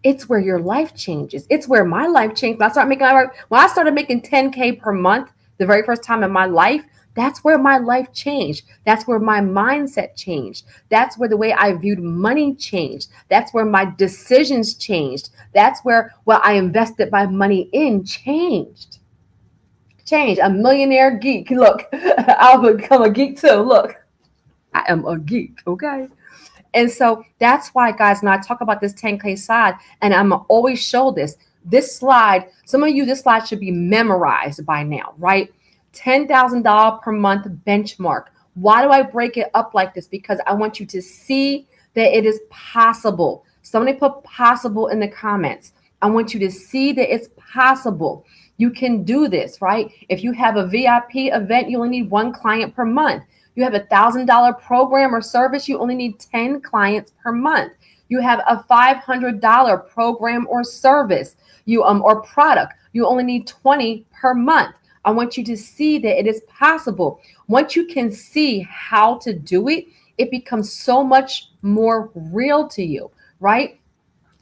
it's where your life changes. It's where my life changed. When I started making 10K per month, the very first time in my life, that's where my life changed. That's where my mindset changed. That's where the way I viewed money changed. That's where my decisions changed. That's where what I invested my money in changed. A millionaire geek. Look, I'll become a geek too. Look, I am a geek. Okay. And so that's why, guys, when I talk about this 10K slide, and I'm always show this slide, some of you, this slide should be memorized by now, right? $10,000 per month benchmark. Why do I break it up like this? Because I want you to see that it is possible. Somebody put possible in the comments. I want you to see that it's possible. You can do this, right? If you have a VIP event, you only need one client per month. You have $1,000 program or service, you only need 10 clients per month. You have a $500 program or service, or product, you only need 20 per month. I want you to see that it is possible. Once you can see how to do it, it becomes so much more real to you, right?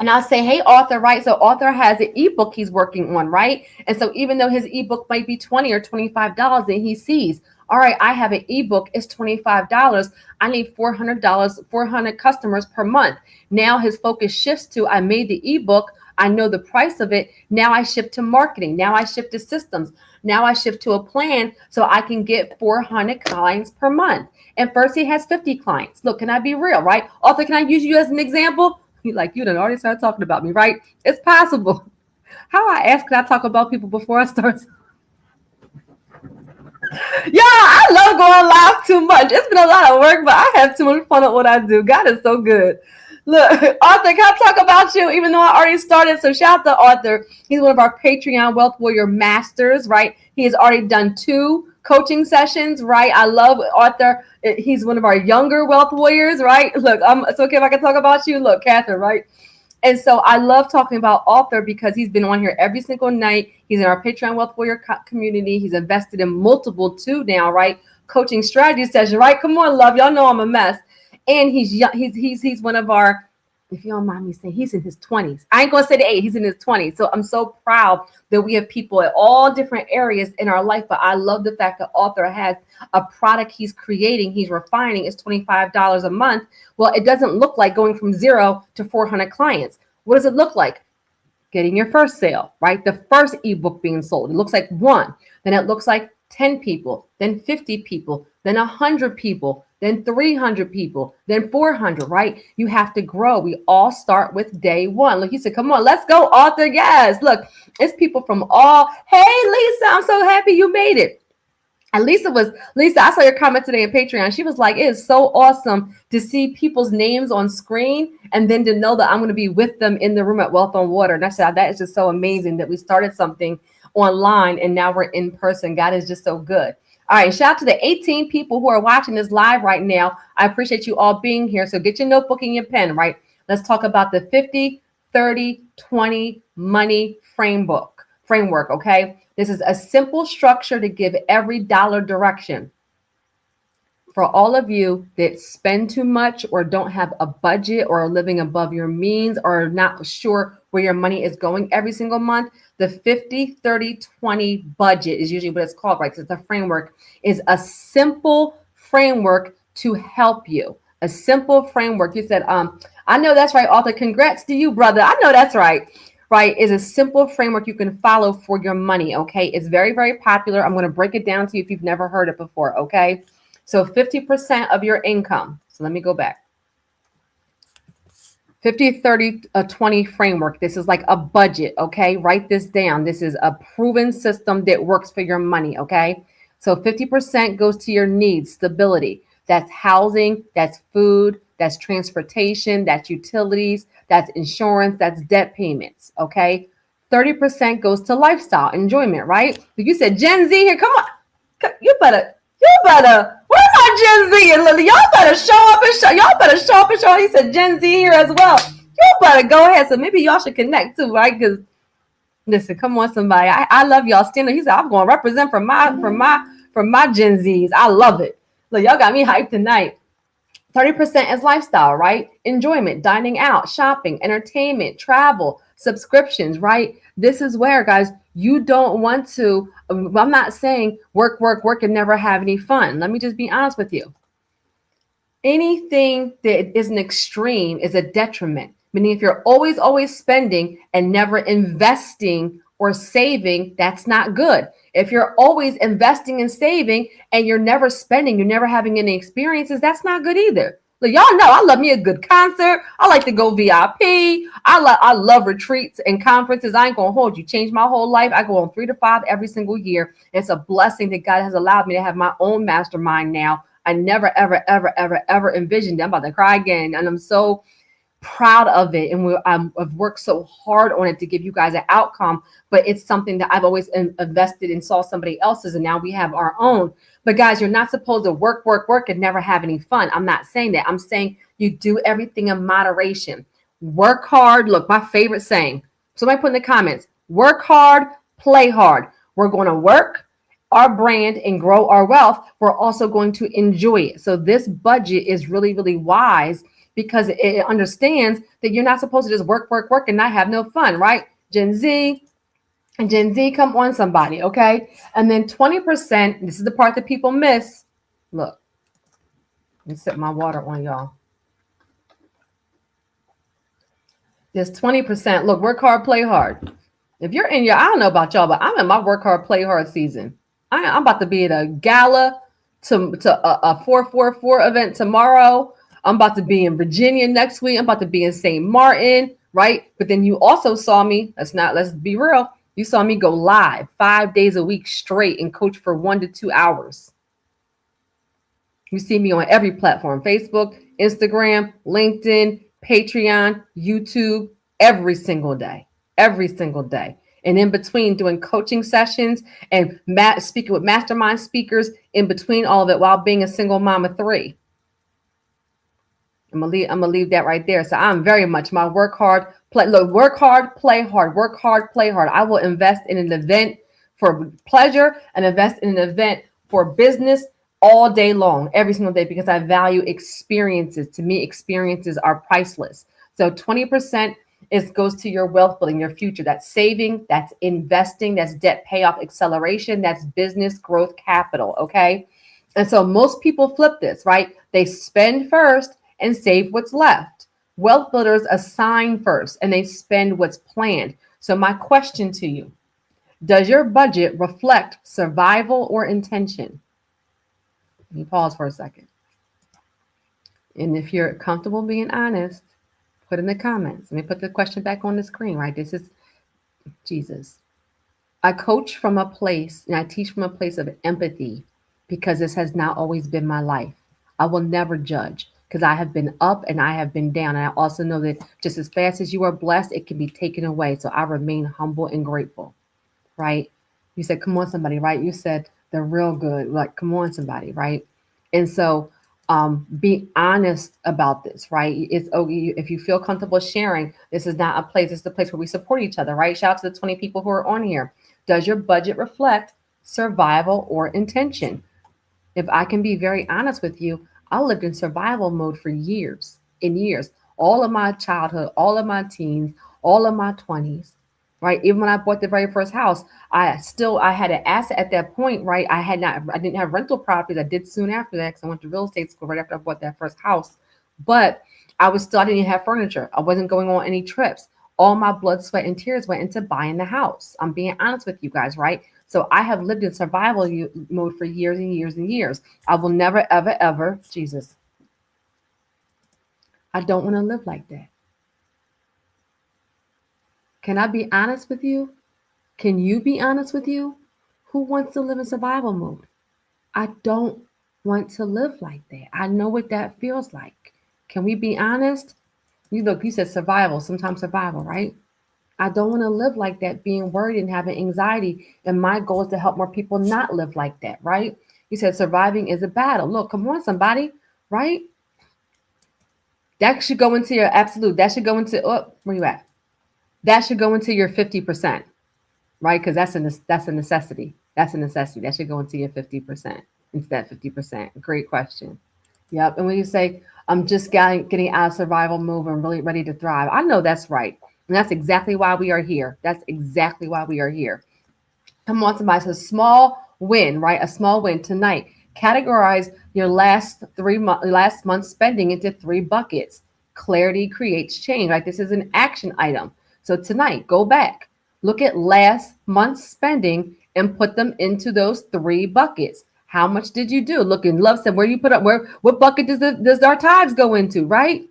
And I'll say, hey, author, right? So author has an ebook he's working on, right? And so even though his ebook might be $20 or $25, then he sees, all right, I have an ebook, it's $25. I need $400, 400 customers per month. Now his focus shifts to, I made the ebook, I know the price of it. Now I shift to marketing. Now I shift to systems. Now I shift to a plan so I can get 400 clients per month. And first he has 50 clients. Look, can I be real, right? Author, can I use you as an example? Like, you done already started talking about me, right? It's possible. How I ask, can I talk about people before I start? Yeah, I love going live too much. It's been a lot of work, but I have too much fun at what I do. God is so good. Look, Arthur, can I talk about you? Even though I already started. So shout out to Arthur. He's one of our Patreon Wealth Warrior Masters, right? He has already done 2 coaching sessions, right? I love Arthur. He's one of our younger Wealth Warriors, right? Look, it's okay if I can talk about you. Look, Catherine, right? And so I love talking about Arthur because he's been on here every single night. He's in our Patreon Wealth Warrior community. He's invested in multiple 2 now, right? Coaching strategy session, right? Come on, love. Y'all know I'm a mess. And he's one of our if you don't mind me saying, he's in his 20s. I ain't gonna say the age, he's in his 20s. So I'm so proud that we have people at all different areas in our life. But I love the fact that author has a product he's creating, he's refining, is $25 a month. Well, it doesn't look like going from 0 to 400 clients. What does it look like? Getting your first sale, right? The first ebook being sold. It looks like 1. Then it looks like 10 people, then 50 people, then 100 people, then 300 people, then 400, right? You have to grow. We all start with day 1. Look, he said, come on, let's go, author. Yes. Look, it's people from all. Hey, Lisa, I'm so happy you made it. And Lisa, I saw your comment today on Patreon. She was like, it is so awesome to see people's names on screen and then to know that I'm going to be with them in the room at Wealth on Water. And I said, that is just so amazing that we started something online and now we're in person. God is just so good. All right. Shout out to the 18 people who are watching this live right now. I appreciate you all being here. So get your notebook and your pen, right? Let's talk about the 50, 30, 20 money framework. Okay. This is a simple structure to give every dollar direction. For all of you that spend too much or don't have a budget or are living above your means or are not sure where your money is going every single month, the 50, 30, 20 budget is usually what it's called, right? Because the framework is a simple framework to help you. A simple framework. You said, I know that's right, author. Congrats to you, brother. I know that's right. Right, is a simple framework you can follow for your money, okay? It's very, very popular. I'm going to break it down to you if you've never heard it before, okay? So 50% of your income. So let me go back. 50, 30, 20 framework. This is like a budget, okay? Write this down. This is a proven system that works for your money, okay? So 50% goes to your needs, stability. That's housing, that's food, that's transportation, that's utilities, that's insurance, that's debt payments, okay? 30% goes to lifestyle, enjoyment, right? You said Gen Z here, come on. You better, where's my Gen Z and Lily? Y'all better show up and show. He said Gen Z here as well. You better go ahead. So maybe y'all should connect too, right? Because listen, come on, somebody. I love y'all. Stand up. He said, I'm going to represent from my Gen Zs. I love it. Look, y'all got me hyped tonight. 30% is lifestyle, right? Enjoyment, dining out, shopping, entertainment, travel, subscriptions, right? This is where, guys, you don't want to, I'm not saying work, and never have any fun. Let me just be honest with you. Anything that is an extreme is a detriment. Meaning if you're always spending and never investing or saving, that's not good. If you're always investing and saving and you're never spending, you're never having any experiences, that's not good either. Look, y'all know I love me a good concert. I like to go VIP. I love retreats and conferences. I ain't gonna hold you. Changed my whole life. I go on 3 to 5 every single year. It's a blessing that God has allowed me to have my own mastermind now. I never, ever envisioned it. I'm about to cry again. And I'm so proud of it. And I've worked so hard on it to give you guys an outcome, but it's something that I've always invested in, saw somebody else's, and now we have our own. But guys, you're not supposed to work and never have any fun. I'm not saying that. I'm saying you do everything in moderation. Work hard. Look, my favorite saying. Somebody put in the comments, work hard, play hard. We're going to work our brand and grow our wealth. We're also going to enjoy it. So this budget is really, really wise because it understands that you're not supposed to just work and not have no fun, right? Gen Z, come on, somebody, okay? And then 20%, this is the part that people miss. Look, let me sip my water on y'all. There's 20%. Look, work hard, play hard. If you're in your, I don't know about y'all, but I'm in my work hard, play hard season. I'm about to be at a gala to a 444 event tomorrow. I'm about to be in Virginia next week. I'm about to be in St. Martin, right? But then you also saw me, let's be real. You saw me go live 5 days a week straight and coach for 1 to 2 hours. You see me on every platform, Facebook, Instagram, LinkedIn, Patreon, YouTube, every single day. And in between doing coaching sessions and speaking with mastermind speakers in between all of it while being a single mom of 3. I'm gonna leave that right there. So I'm very much my work hard, play hard. I will invest in an event for pleasure and invest in an event for business all day long, every single day, because I value experiences. To me, experiences are priceless. So 20% goes to your wealth building, your future. That's saving, that's investing, that's debt payoff acceleration, that's business growth capital. Okay. And so most people flip this, right? They spend first and save what's left. Wealth builders assign first and they spend what's planned. So my question to you, does your budget reflect survival or intention? Let me pause for a second. And if you're comfortable being honest, put in the comments. Let me put the question back on the screen, right? This is Jesus. I coach from a place and I teach from a place of empathy because this has not always been my life. I will never judge because I have been up and I have been down. And I also know that just as fast as you are blessed, it can be taken away. So I remain humble and grateful, right? You said, come on, somebody, right? You said they're real good. Like, come on, somebody, right? And so be honest about this, right? It's okay if you feel comfortable sharing. This is not a place, this is a place where we support each other, right? Shout out to the 20 people who are on here. Does your budget reflect survival or intention? If I can be very honest with you, I lived in survival mode for years and years. All of my childhood, all of my teens, all of my 20s, right? Even when I bought the very first house, I had an asset at that point, right? I didn't have rental properties. I did soon after that because I went to real estate school right after I bought that first house. But I didn't even have furniture. I wasn't going on any trips. All my blood, sweat, and tears went into buying the house. I'm being honest with you guys, right? So I have lived in survival mode for years and years and years. I will never, ever, ever, Jesus, I don't want to live like that. Can I be honest with you? Can you be honest with you? Who wants to live in survival mode? I don't want to live like that. I know what that feels like. Can we be honest? You said survival, sometimes survival, right? I don't want to live like that, being worried and having anxiety. And my goal is to help more people not live like that, right? You said surviving is a battle. Look, come on, somebody, right? That should go into your absolute. That should go into, oh, where you at? That should go into your 50%, right? Because that's a necessity. That's a necessity. That should go into your 50% instead of 50%. Great question. Yep. And when you say, I'm just getting out of survival mode and really ready to thrive, I know that's right. And that's exactly why we are here. That's exactly why we are here. Come on, somebody. So small win, right? A small win tonight. Categorize your last month's spending into 3 buckets. Clarity creates change, right? This is an action item. So tonight, go back, look at last month's spending and put them into those 3 buckets. How much did you do? Look, and Love said, where you put up, what bucket does our tithes go into, right?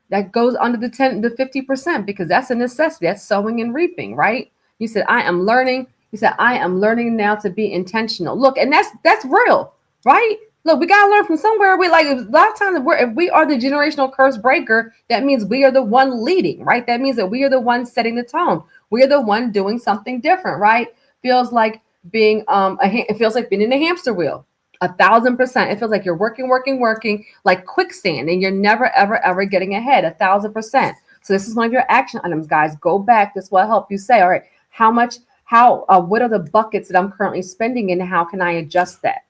That goes under the 50% because that's a necessity. That's sowing and reaping, right? You said, I am learning. You said, I am learning now to be intentional. Look, and that's real, right? Look, we gotta learn from somewhere. We like a lot of times if we are the generational curse breaker, that means we are the one leading, right? That means that we are the one setting the tone. We are the one doing something different, right? Feels like being it feels like being in a hamster wheel. 1,000%. It feels like you're working like quicksand and you're never, ever, ever getting ahead. 1,000%. So this is one of your action items, guys. Go back. This will help you say, all right, what are the buckets that I'm currently spending in? How can I adjust that?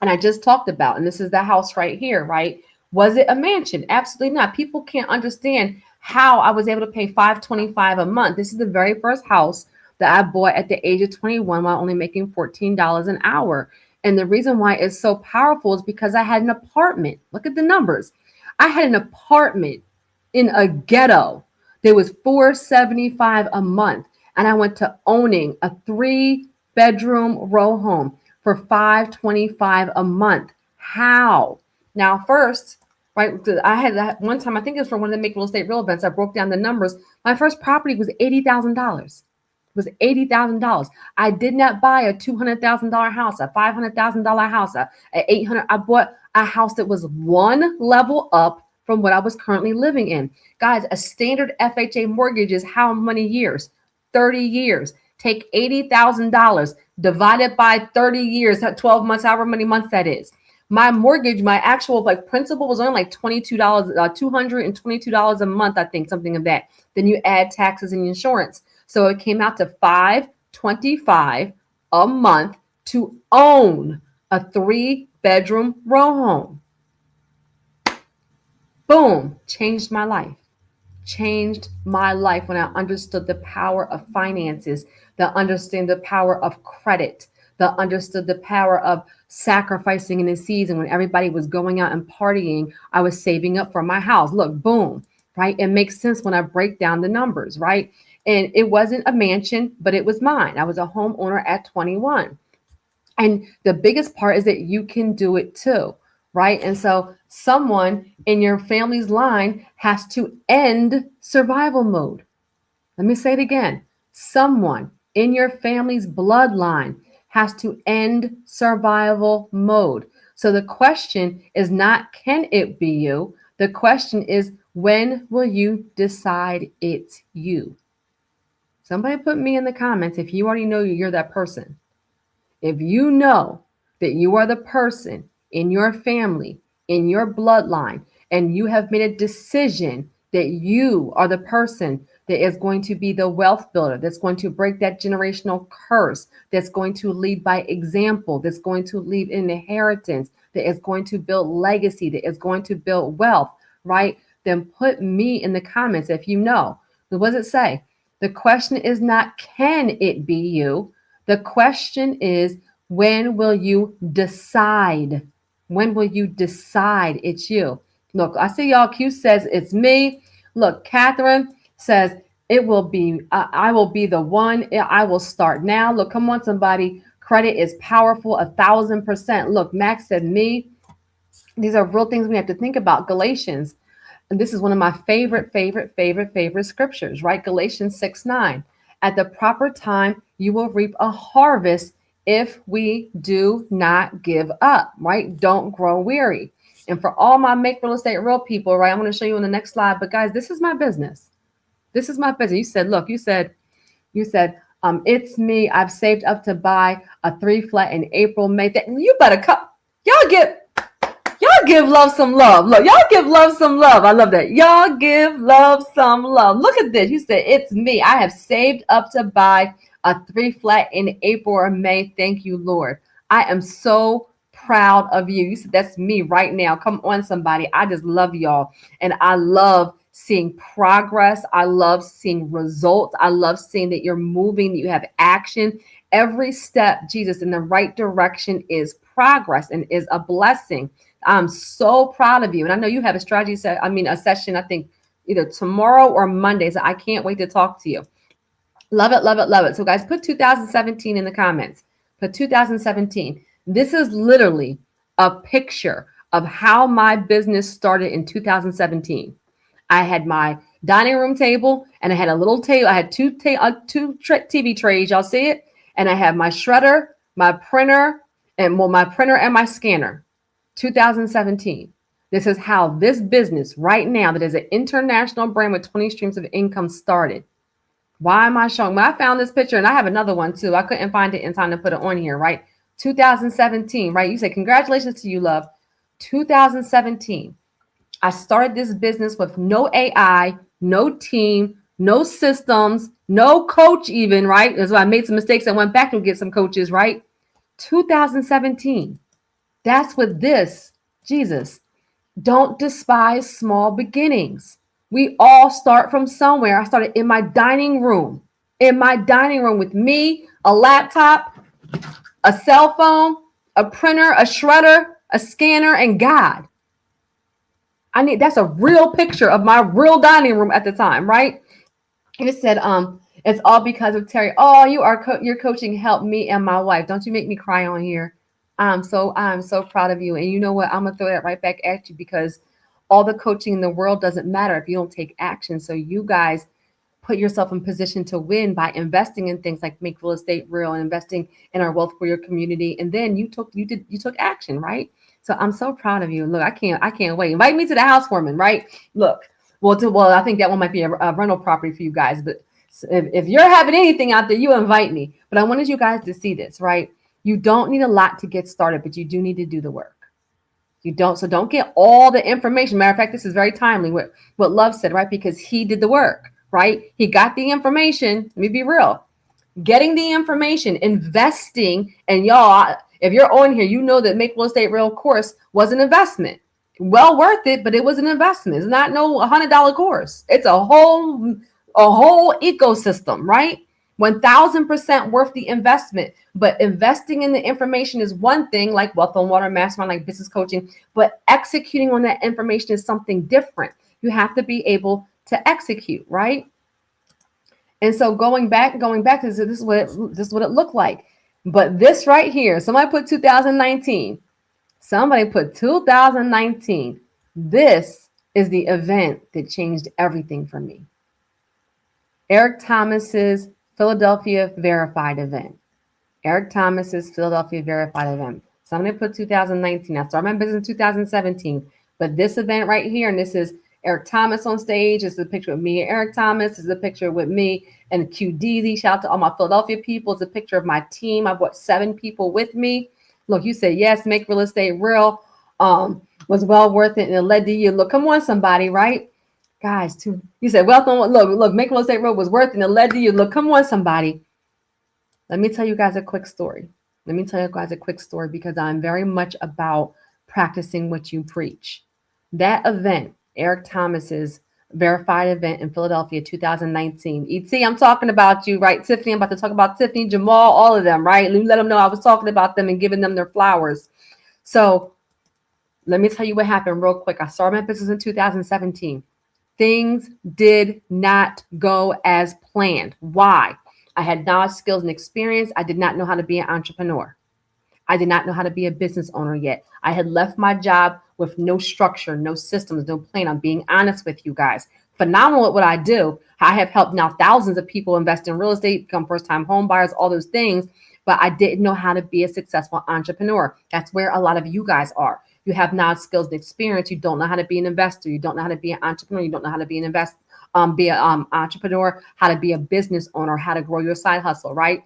And I just talked about, and this is the house right here, right? Was it a mansion? Absolutely not. People can't understand how I was able to pay $525 a month. This is the very first house that I bought at the age of 21 while only making $14 an hour. And the reason why it's so powerful is because I had an apartment. Look at the numbers. I had an apartment in a ghetto that was $475 a month. And I went to owning a 3-bedroom row home for $525 a month. How? Now, first, right, I had that one time, I think it was from one of the Make Real Estate Real events. I broke down the numbers. My first property was $80,000. Was $80,000. I did not buy a $200,000 house, a $500,000 house, a $800. I bought a house that was one level up from what I was currently living in. Guys, a standard FHA mortgage is how many years? 30 years. Take $80,000 divided by 30 years, 12 months, however many months that is. My mortgage, my actual principal was only like $22, $222 a month, I think, something of that. Then you add taxes and insurance. So it came out to $525 a month to own a 3-bedroom row home. Boom, changed my life. changed my life when I understood the power of finances, the understand the power of credit, the understood the power of sacrificing in the season when everybody was going out and partying. I was saving up for my house. Look, boom, right? It makes sense when I break down the numbers, right? And it wasn't a mansion, but it was mine. I was a homeowner at 21. And the biggest part is that you can do it too, right? And so someone in your family's line has to end survival mode. Let me say it again. Someone in your family's bloodline has to end survival mode. So the question is not, can it be you? The question is, when will you decide it's you? Somebody put me in the comments if you already know you're that person. If you know that you are the person in your family, in your bloodline, and you have made a decision that you are the person that is going to be the wealth builder, that's going to break that generational curse, that's going to lead by example, that's going to leave an inheritance, that is going to build legacy, that is going to build wealth, right? Then put me in the comments if you know. What does it say? The question is not, can it be you? The question is, when will you decide? When will you decide it's you? Look, I see y'all. Q says it's me. Look, Catherine says it will be, I will be the one. I will start now. Look, come on, somebody. Credit is powerful, 1,000%. Look, Max said me. These are real things we have to think about. Galatians, and this is one of my favorite scriptures, right? Galatians 6:9. At the proper time, you will reap a harvest if we do not give up, right? Don't grow weary. And for all my make real estate real people, right? I'm going to show you on the next slide. But guys, this is my business. This is my business. You said, look, you said, it's me. I've saved up to buy a 3 flat in April, May. You better cut. Y'all get Y'all give love some love. Look, y'all give love some love. I love that. Y'all give love some love. Look at this. You said, it's me. I have saved up to buy a 3 flat in April or May. Thank you, Lord. I am so proud of you. You said, that's me right now. Come on, somebody. I just love y'all. And I love seeing progress. I love seeing results. I love seeing that you're moving, that you have action. Every step, Jesus, in the right direction is progress and is a blessing. I'm so proud of you. And I know you have a strategy a session, I think either tomorrow or Monday. So I can't wait to talk to you. Love it, love it, love it. So guys, put 2017 in the comments. Put 2017. This is literally a picture of how my business started in 2017. I had my dining room table and I had a little table. I had two TV trays. Y'all see it? And I had my shredder, my printer, and my scanner. 2017. This is how this business right now, that is an international brand with 20 streams of income, started. Why am I showing? When I found this picture, and I have another one too. I couldn't find it in time to put it on here, right? 2017, right? You say, congratulations to you, love. 2017. I started this business with no AI, no team, no systems, no coach even, right? That's why I made some mistakes. I went back to get some coaches, right? 2017. That's what this, Jesus, don't despise small beginnings. We all start from somewhere. I started in my dining room with me, a laptop, a cell phone, a printer, a shredder, a scanner, and God. That's a real picture of my real dining room at the time, right? And it said, it's all because of Terry. Oh, your coaching helped me and my wife. Don't you make me cry on here. I'm so proud of you. And you know what? I'm gonna throw that right back at you, because all the coaching in the world doesn't matter if you don't take action. So you guys put yourself in position to win by investing in things like Make Real Estate Real and investing in our Wealth for Your Community. And then you took action, right? So I'm so proud of you. Look, I can't wait. Invite me to the housewarming, right? Look, well, I think that one might be a rental property for you guys. But if you're having anything out there, you invite me. But I wanted you guys to see this, right? You don't need a lot to get started, but you do need to do the work. So don't get all the information. Matter of fact, this is very timely what Love said, right? Because he did the work, right? He got the information. Let me be real. Getting the information, investing, and y'all, if you're on here, you know that Make Real Estate Real course was an investment. Well worth it, but it was an investment. It's not no $100 course. It's a whole ecosystem, right? 1000% worth the investment. But investing in the information is one thing, like Wealth on Water Mastermind, like business coaching. But executing on that information is something different. You have to be able to execute, right? And so going back, this is what it looked like. But this right here, somebody put 2019. Somebody put 2019. This is the event that changed everything for me. Eric Thomas's Philadelphia Verified event. Eric Thomas's Philadelphia Verified event. Somebody put 2019. I started my business in 2017. But this event right here, and this is Eric Thomas on stage. This is a picture of me and Eric Thomas. This is a picture with me and QDZ. Shout out to all my Philadelphia people. It's a picture of my team. I brought 7 people with me. Look, you said yes, make real estate real. Was well worth it and it led to you. Look, come on, somebody, right? Guys, too. You said, welcome. Look, make real estate real was worth it and it led to you. Look, come on, somebody. Let me tell you guys a quick story. Because I'm very much about practicing what you preach. That event, Eric Thomas's verified event in Philadelphia, 2019. ET, I'm talking about you, right? Tiffany, I'm about to talk about Tiffany, Jamal, all of them, right? Let them know I was talking about them and giving them their flowers. So let me tell you what happened real quick. I started my business in 2017. Things did not go as planned. Why? I had knowledge, skills, and experience. I did not know how to be an entrepreneur. I did not know how to be a business owner yet. I had left my job with no structure, no systems, no plan. I'm being honest with you guys. Phenomenal at what I do. I have helped now thousands of people invest in real estate, become first-time home buyers, all those things. But I didn't know how to be a successful entrepreneur. That's where a lot of you guys are. You have knowledge, skills, and experience. You don't know how to be an investor. You don't know how to be an entrepreneur. You don't know how to be an entrepreneur, how to be a business owner, how to grow your side hustle, right?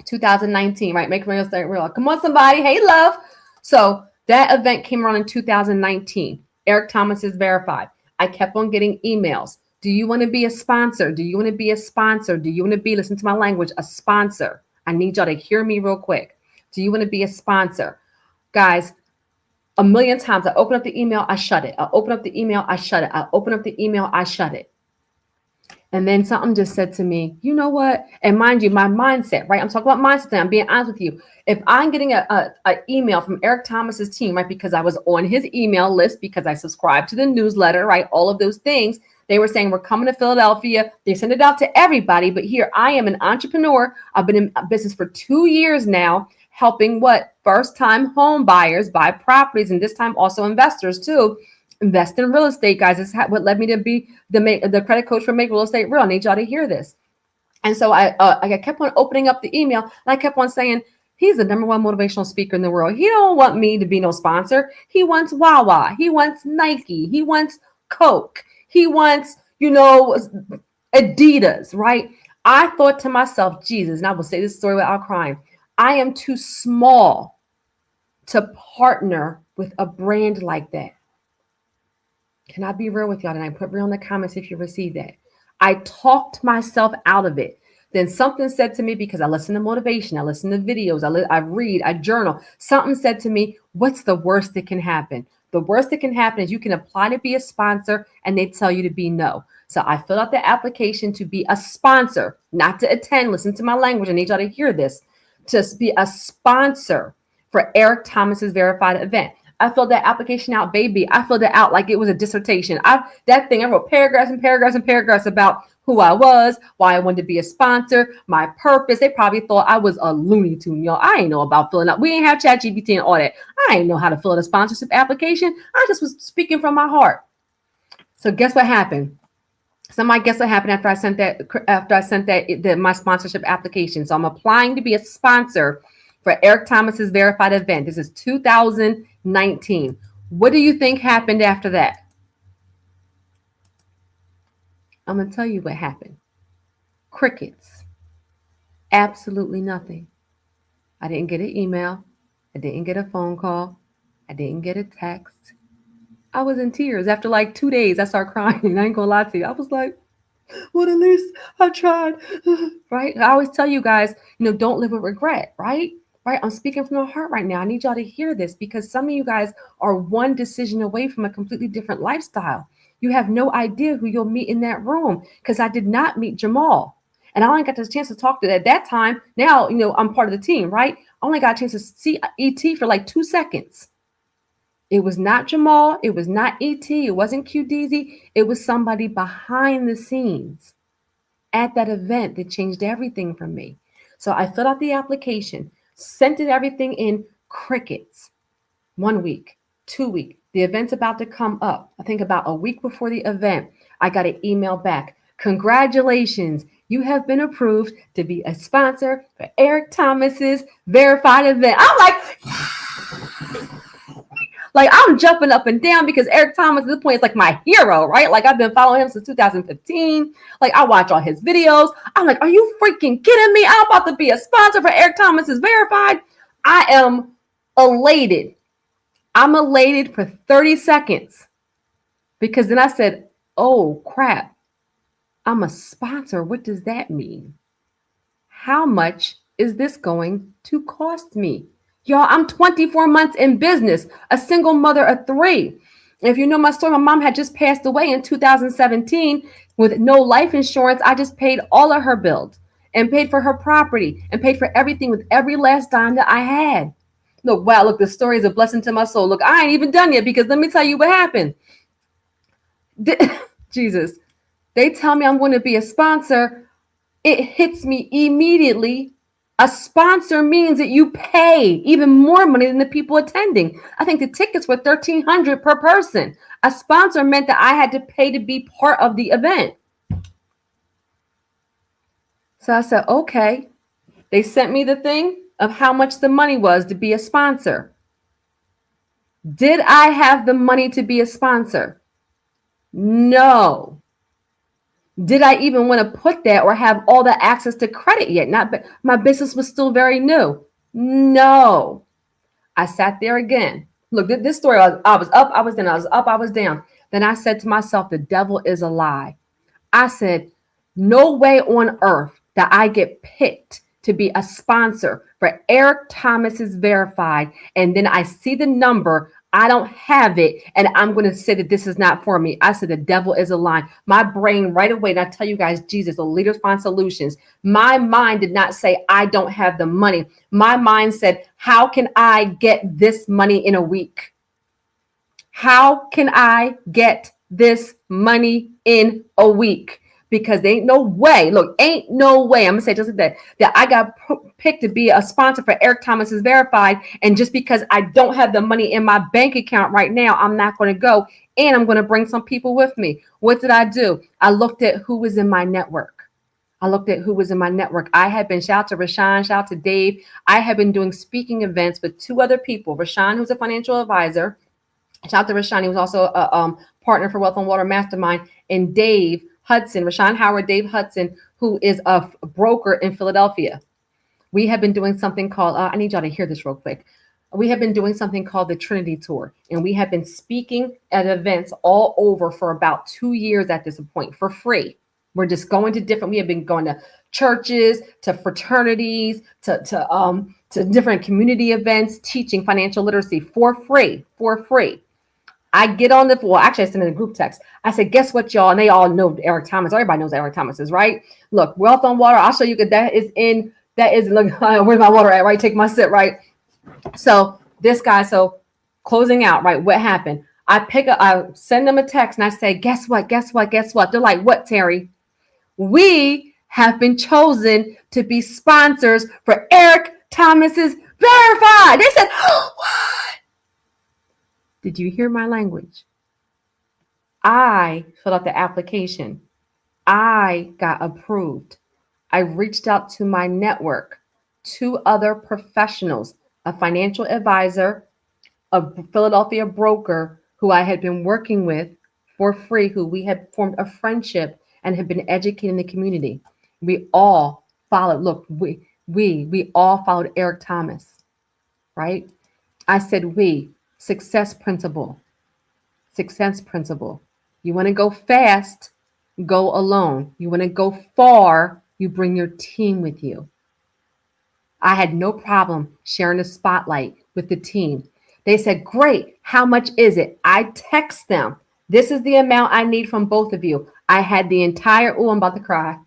2019, right? Make real estate real. Come on, somebody. Hey, love. So that event came around in 2019. Eric Thomas is verified. I kept on getting emails. Do you want to be a sponsor? Do you want to be a sponsor? Do you want to be, listen to my language, a sponsor? I need y'all to hear me real quick. Do you want to be a sponsor? Guys, a million times I open up the email, I shut it. I open up the email, I shut it. I open up the email, I shut it. And then something just said to me, you know what? And mind you, my mindset, right? I'm talking about mindset today. I'm being honest with you. If I'm getting a email from Eric Thomas's team, right? Because I was on his email list, because I subscribed to the newsletter, right? All of those things. They were saying, we're coming to Philadelphia. They send it out to everybody. But here I am, an entrepreneur. I've been in business for 2 years now, helping what? First-time home buyers buy properties, and this time also investors too. Invest in real estate, guys. This is what led me to be the credit coach for Make Real Estate Real. I need y'all to hear this. And so I kept on opening up the email, and I kept on saying, he's the #1 motivational speaker in the world. He don't want me to be no sponsor. He wants Wawa. He wants Nike. He wants Coke. He wants, Adidas, right? I thought to myself, Jesus, and I will say this story without crying, I am too small to partner with a brand like that. Can I be real with y'all tonight? Put real in the comments if you receive that. I talked myself out of it. Then something said to me, because I listen to motivation, I listen to videos, I read, I journal. Something said to me, what's the worst that can happen? The worst that can happen is you can apply to be a sponsor and they tell you to be no. So I filled out the application to be a sponsor, not to attend. Listen to my language. I need y'all to hear this. To be a sponsor for Eric Thomas's verified event. I filled that application out, baby. I filled it out like it was a dissertation. I wrote paragraphs and paragraphs and paragraphs about who I was, why I wanted to be a sponsor, my purpose. They probably thought I was a Looney Tune, y'all. I ain't know about filling out. We ain't have ChatGPT and all that. I ain't know how to fill out a sponsorship application. I just was speaking from my heart. So guess what happened? Somebody guess what happened after I sent my sponsorship application. So I'm applying to be a sponsor for Eric Thomas's verified event. This is 2019. What do you think happened after that? I'm going to tell you what happened. Crickets. Absolutely nothing. I didn't get an email. I didn't get a phone call. I didn't get a text. I was in tears. After like 2 days, I started crying. I ain't gonna lie to you. I was like, well, at least I tried. Right? I always tell you guys, don't live with regret, right? right? I'm speaking from the heart right now. I need y'all to hear this because some of you guys are one decision away from a completely different lifestyle. You have no idea who you'll meet in that room because I did not meet Jamal. And I only got the chance to talk to at that time. Now, I'm part of the team, right? I only got a chance to see ET for like 2 seconds. It was not Jamal. It was not ET. It wasn't QDZ. It was somebody behind the scenes at that event that changed everything for me. So I filled out the application, sent it everything in, crickets. 1 week, 2 week. The event's about to come up. I think about a week before the event, I got an email back. Congratulations, you have been approved to be a sponsor for Eric Thomas's verified event. I'm like I'm jumping up and down because Eric Thomas at this point is like my hero, right? Like I've been following him since 2015. Like I watch all his videos. I'm like, are you freaking kidding me? I'm about to be a sponsor for Eric Thomas's verified. I am elated. I'm elated for 30 seconds because then I said, oh crap, I'm a sponsor. What does that mean? How much is this going to cost me? Y'all, I'm 24 months in business, a single mother of three. If you know my story, my mom had just passed away in 2017 with no life insurance. I just paid all of her bills and paid for her property and paid for everything with every last dime that I had. Look, wow, look, the story is a blessing to my soul. Look, I ain't even done yet because let me tell you what happened. Jesus, they tell me I'm going to be a sponsor. It hits me immediately. A sponsor means that you pay even more money than the people attending. I think the tickets were $1,300 per person. A sponsor meant that I had to pay to be part of the event. So I said, okay. They sent me the thing of how much the money was to be a sponsor. Did I have the money to be a sponsor? No. Did I even want to put that or have all the access to credit yet? Not, but my business was still very new. No. I sat there again. Look, this story, I was up, I was down, I was up, I was down. Then I said to myself, the devil is a lie. I said, no way on earth that I get picked to be a sponsor for Eric Thomas's verified. And then I see the number. I don't have it. And I'm going to say that this is not for me. I said, the devil is a lie. My brain right away. And I tell you guys, Jesus, the leaders find solutions. My mind did not say, I don't have the money. My mind said, how can I get this money in a week? How can I get this money in a week? Because there ain't no way, look, ain't no way, I'm going to say just like that I got picked to be a sponsor for Eric Thomas's verified. And just because I don't have the money in my bank account right now, I'm not going to go. And I'm going to bring some people with me. What did I do? I looked at who was in my network. I had been, shout out to Rashawn, shout out to Dave. I have been doing speaking events with two other people. Rashawn, who's a financial advisor. Shout out to Rashawn. He was also a partner for Wealth on Water Mastermind. And Dave Hudson, Rashawn Howard, Dave Hudson, who is a broker in Philadelphia. We have been doing something called, I need y'all to hear this real quick. We have been doing something called the Trinity Tour. And we have been speaking at events all over for about 2 years at this point for free. We're just going to we have been going to churches, to fraternities, to different community events, teaching financial literacy for free. I get on actually I sent in a group text. I said, guess what, y'all? And they all know Eric Thomas. Everybody knows Eric Thomas is, right? Look, Wealth on Water. I'll show you that is, look, where's my water at, right? Take my sip, right? So this guy, closing out, right? What happened? I send them a text and I say, guess what? They're like, what, Terry? We have been chosen to be sponsors for Eric Thomas's verified. They said, oh, what? Did you hear my language? I filled out the application. I got approved. I reached out to my network, 2 other professionals, a financial advisor, a Philadelphia broker who I had been working with for free, who we had formed a friendship and had been educating the community. We all followed. Look, we all followed Eric Thomas, right? I said, success principle. You want to go fast, go alone. You want to go far, you bring your team with you. I had no problem sharing the spotlight with the team. They said, great, how much is it? I text them. This is the amount I need from both of you. I had the entire, oh, I'm about to cry.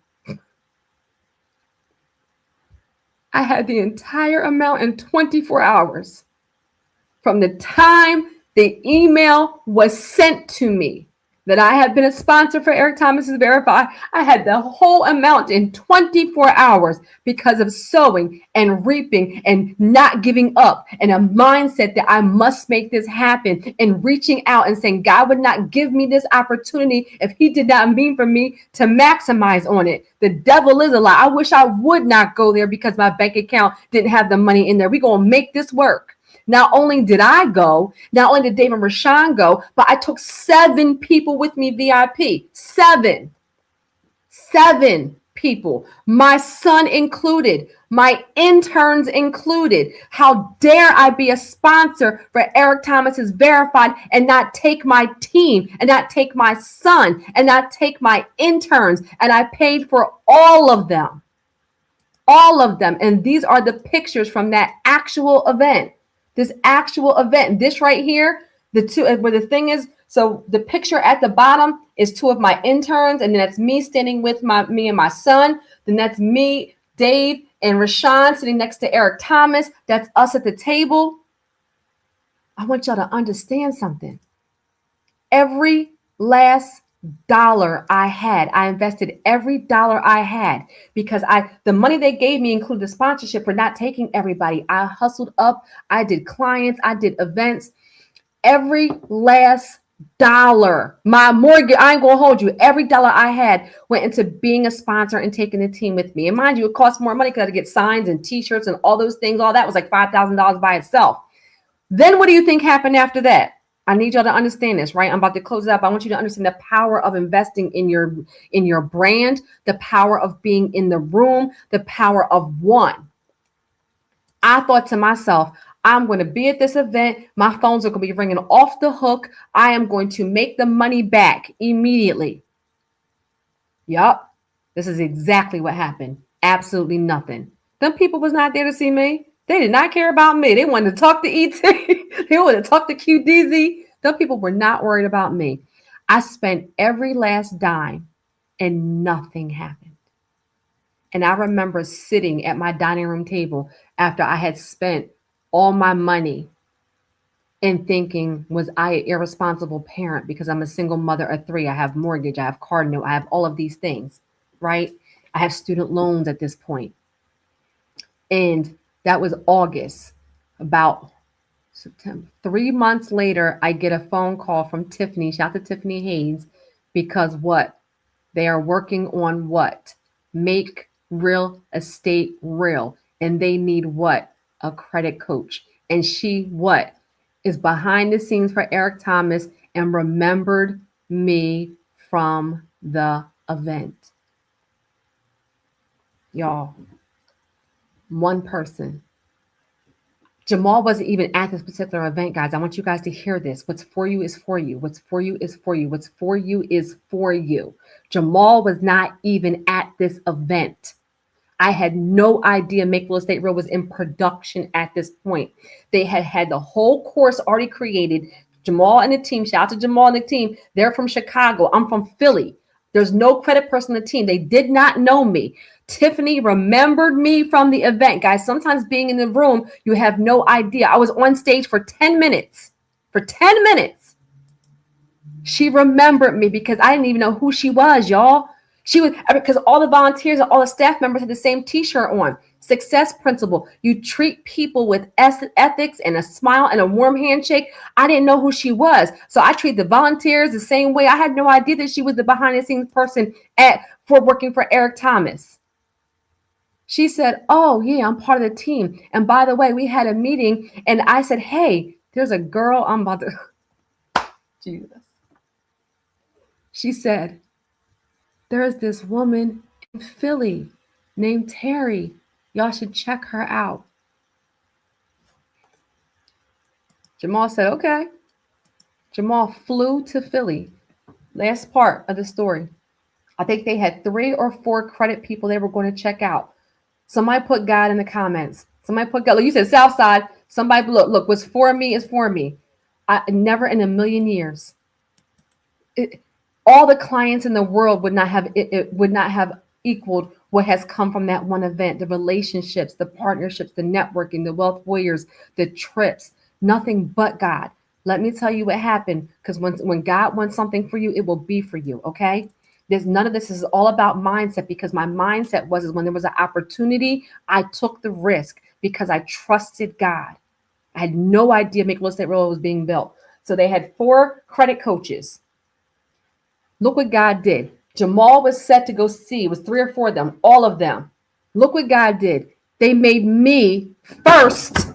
I had the entire amount in 24 hours from the time the email was sent to me that I had been a sponsor for Eric Thomas's Verify. I had the whole amount in 24 hours because of sowing and reaping and not giving up and a mindset that I must make this happen and reaching out and saying God would not give me this opportunity if he did not mean for me to maximize on it. The devil is a lie. I wish I would not go there because my bank account didn't have the money in there. We're going to make this work. Not only did I go, not only did Dave and Rashawn go, but I took 7 people with me VIP. 7 people. My son included, my interns included. How dare I be a sponsor for Eric Thomas's Verified and not take my team and not take my son and not take my interns. And I paid for all of them. All of them. And these are the pictures from that actual event. This actual event, this right here, the two where the thing is, so the picture at the bottom is 2 of my interns, and then that's me standing with me and my son. Then that's me, Dave, and Rashawn sitting next to Eric Thomas. That's us at the table. I want y'all to understand something. Every last dollar I had, I invested every dollar I had because the money they gave me included the sponsorship for not taking everybody. I hustled up. I did clients. I did events. Every last dollar, my mortgage, I ain't gonna hold you. Every dollar I had went into being a sponsor and taking the team with me. And mind you, it cost more money because I had to get signs and t-shirts and all those things. All that was like $5,000 by itself. Then what do you think happened after that? I need y'all to understand this, right? I'm about to close it up. I want you to understand the power of investing in your brand, the power of being in the room, the power of one. I thought to myself, I'm going to be at this event. My phones are going to be ringing off the hook. I am going to make the money back immediately. Yup. This is exactly what happened. Absolutely nothing. Them people was not there to see me. They did not care about me. They wanted to talk to ET. They wanted to talk to QDZ. Them people were not worried about me. I spent every last dime and nothing happened. And I remember sitting at my dining room table after I had spent all my money and thinking, was I an irresponsible parent because I'm a single mother of 3? I have mortgage, I have car note, I have all of these things, right? I have student loans at this point. And that was August. About September. 3 months later, I get a phone call from Tiffany. Shout out to Tiffany Haynes, because what? They are working on what? Make real estate real. And they need what? A credit coach. And she what? Is behind the scenes for Eric Thomas and remembered me from the event. Y'all, one person. Jamal wasn't even at this particular event, guys. I want you guys to hear this. What's for you is for you. What's for you is for you. What's for you is for you. Jamal was not even at this event. I had no idea Make Real Estate Real was in production at this point. They had the whole course already created. Jamal and the team, shout out to Jamal and the team. They're from Chicago. I'm from Philly. There's no credit person on the team. They did not know me. Tiffany remembered me from the event. Guys, sometimes being in the room, you have no idea. I was on stage for 10 minutes. For 10 minutes. She remembered me because I didn't even know who she was, y'all. She was, because all the volunteers and all the staff members had the same t-shirt on. Success principle. You treat people with ethics and a smile and a warm handshake. I didn't know who she was. So I treat the volunteers the same way. I had no idea that she was the behind the scenes person for working for Eric Thomas. She said, oh yeah, I'm part of the team. And by the way, we had a meeting and I said, hey, there's a girl I'm about to, Jesus. She said, there's this woman in Philly named Terry. Y'all should check her out. Jamal said, okay. Jamal flew to Philly. Last part of the story. I think they had 3 or 4 credit people they were going to check out. Somebody put God in the comments. Somebody put God. Like you said, Southside. Somebody look. What's for me is for me. I never in a million years. It, all the clients in the world would not have it would not have equaled what has come from that one event. The relationships, the partnerships, the networking, the wealth warriors, the trips. Nothing but God. Let me tell you what happened. Because when God wants something for you, it will be for you. Okay. There's none of this is all about mindset, because my mindset was is when there was an opportunity, I took the risk because I trusted God. I had no idea Make Real Estate Real was being built. So they had 4 credit coaches. Look what God did. Jamal was set to go see. It was 3 or 4 of them, all of them. Look what God did. They made me first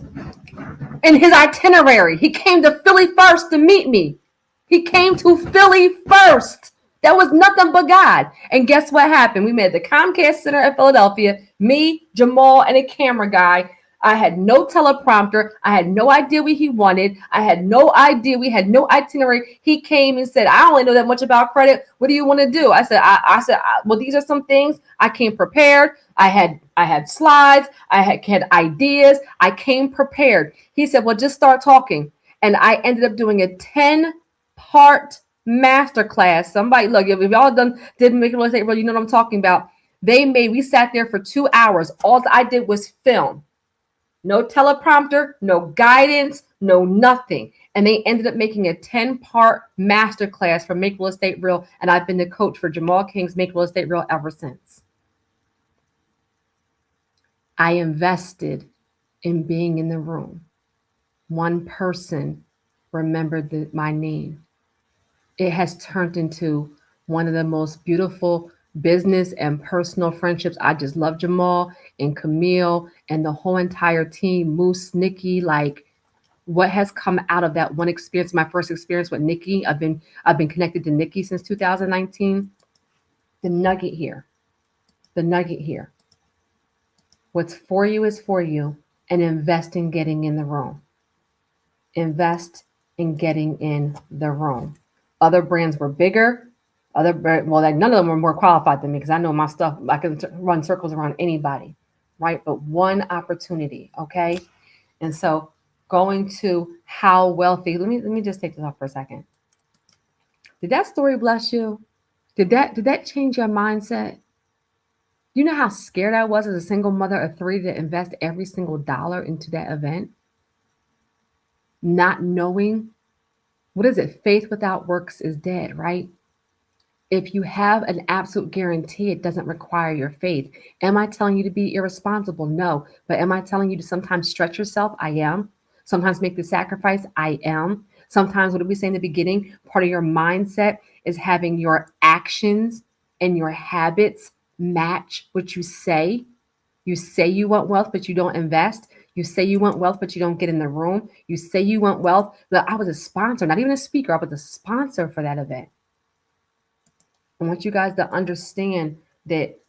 in his itinerary. He came to Philly first to meet me. He came to Philly first. That was nothing but God. And guess what happened? We met at the Comcast Center in Philadelphia. Me, Jamal, and a camera guy. I had no teleprompter. I had no idea what he wanted. I had no idea. We had no itinerary. He came and said, I only know that much about credit. What do you want to do? I said, well, these are some things. I came prepared. I had slides. I had ideas. I came prepared. He said, well, just start talking. And I ended up doing a 10-part masterclass. Somebody, look, if y'all didn't make it real estate real, you know what I'm talking about. We sat there for 2 hours. All I did was film. No teleprompter, no guidance, no nothing. And they ended up making a 10-part masterclass for Make Real Estate Real. And I've been the coach for Jamal King's Make Real Estate Real ever since. I invested in being in the room. One person remembered my name. It has turned into one of the most beautiful business and personal friendships. I just love Jamal and Camille and the whole entire team, Moose, Nikki. Like, what has come out of that one experience, my first experience with Nikki. I've been connected to Nikki since 2019. The nugget here. What's for you is for you, and invest in getting in the room. Invest in getting in the room. Other brands were bigger. None of them were more qualified than me, because I know my stuff. I can run circles around anybody, right? But one opportunity, okay? And so going to how wealthy. Let me just take this off for a second. Did that story bless you? Did that change your mindset? You know how scared I was as a single mother of 3 to invest every single dollar into that event? Not knowing, what is it? Faith without works is dead, right? If you have an absolute guarantee, it doesn't require your faith. Am I telling you to be irresponsible? No. But am I telling you to sometimes stretch yourself? I am. Sometimes make the sacrifice? I am. Sometimes, what did we say in the beginning? Part of your mindset is having your actions and your habits match what you say. You say you want wealth, but you don't invest. You say you want wealth, but you don't get in the room. You say you want wealth. Look, I was a sponsor, not even a speaker. I was a sponsor for that event. I want you guys to understand that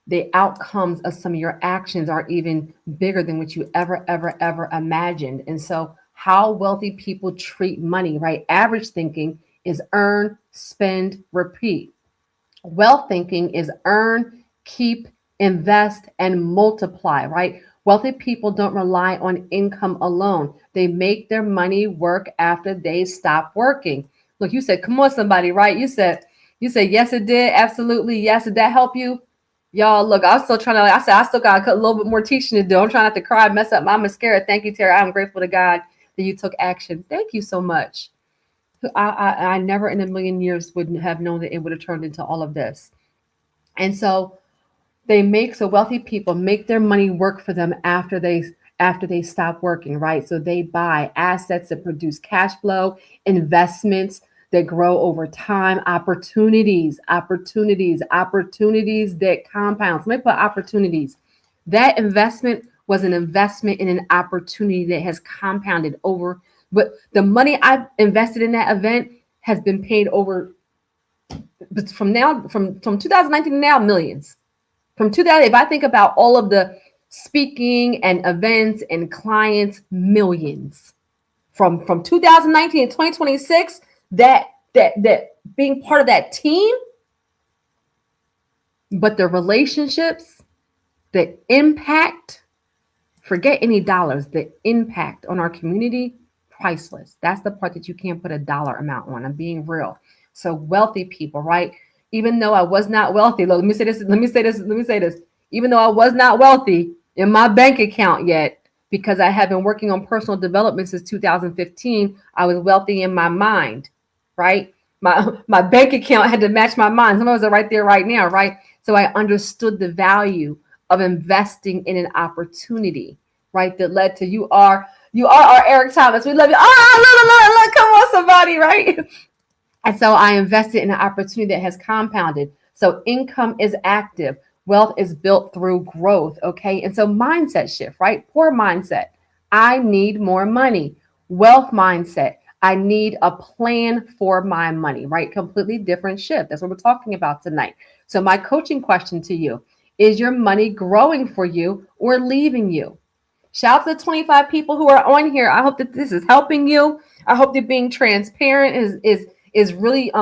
the outcomes of some of your actions are even bigger than what you ever imagined. And so how wealthy people treat money, right? Average thinking is earn, spend, repeat. Wealth thinking is earn, keep, invest, and multiply, right? Wealthy people don't rely on income alone. They make their money work after they stop working. Look, you said, come on, somebody, right? You said, yes, it did. Absolutely. Yes. Did that help you? Y'all, look, I was still trying to, I said, I still got a little bit more teaching to do. I'm trying not to cry, mess up my mascara. Thank you, Tara. I'm grateful to God that you took action. Thank you so much. I never in a million years would have known that it would have turned into all of this. And so wealthy people make their money work for them after they stop working, right? So they buy assets that produce cash flow, investments that grow over time, opportunities that compound. So let me put opportunities. That investment was an investment in an opportunity that has compounded over. But the money I've invested in that event has been paid over from 2019 to now, millions. From 2000, if I think about all of the speaking and events and clients, millions. From 2019 to 2026, that being part of that team, but the relationships, the impact, forget any dollars, the impact on our community, priceless. That's the part that you can't put a dollar amount on. I'm being real. So wealthy people, right? Even though I was not wealthy, look, let me say this, let me say this, let me say this. Even though I was not wealthy in my bank account yet, because I have been working on personal development since 2015, I was wealthy in my mind, right? My bank account had to match my mind. Some of us are right there right now, right? So I understood the value of investing in an opportunity, right? That led to you are our Eric Thomas. We love you. Look, come on, somebody, right? And so I invested in an opportunity that has compounded. So income is active. Wealth is built through growth. Okay. And so mindset shift, right? Poor mindset. I need more money. Wealth mindset. I need a plan for my money, right? Completely different shift. That's what we're talking about tonight. So my coaching question to you is your money growing for you or leaving you? Shout out to the 25 people who are on here. I hope that this is helping you. I hope that being transparent is really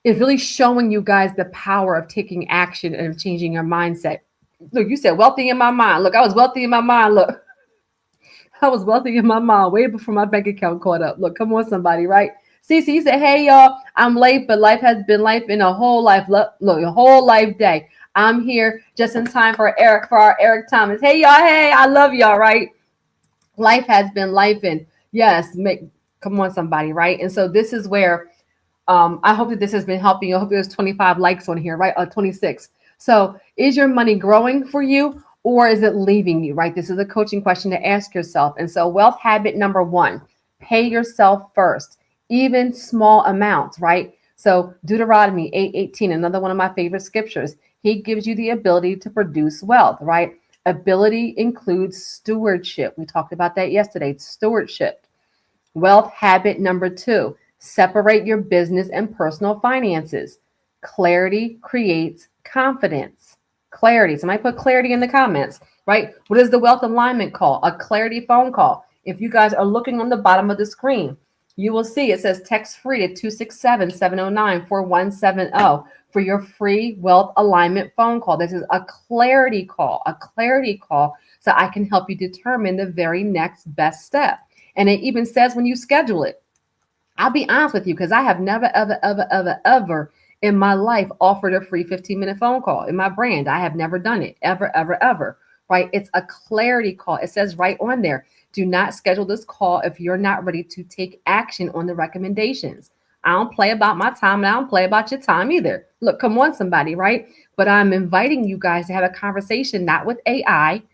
is really showing you guys the power of taking action and of changing your mindset. Look, you said wealthy in my mind. Look, I was wealthy in my mind. Look, I was wealthy in my mind way before my bank account caught up. Look, come on, somebody, right? Cece, you said, hey, y'all, I'm late, but life has been life in a whole life. Look, a whole life day. I'm here just in time for our Eric Thomas. Hey, y'all, hey, I love y'all, right? Life has been life in. Yes, come on, somebody, right? And so this is where I hope that this has been helping you. I hope there's 25 likes on here, right? 26. So is your money growing for you or is it leaving you, right? This is a coaching question to ask yourself. And so wealth habit number 1, pay yourself first, even small amounts, right? So Deuteronomy 8:18, another one of my favorite scriptures. He gives you the ability to produce wealth, right? Ability includes stewardship. We talked about that yesterday. Stewardship. Wealth habit number 2, separate your business and personal finances. Clarity creates confidence. Clarity. Somebody put clarity in the comments, right? What is the wealth alignment call? A clarity phone call. If you guys are looking on the bottom of the screen, you will see it says text free to 267-709-4170 for your free wealth alignment phone call. This is a clarity call, so I can help you determine the very next best step. And it even says when you schedule it. I'll be honest with you because I have never, ever in my life offered a free 15-minute phone call in my brand. I have never done it, ever, right? It's a clarity call. It says right on there, do not schedule this call if you're not ready to take action on the recommendations. I don't play about my time and I don't play about your time either. Look, come on, somebody, right? But I'm inviting you guys to have a conversation, not with AI,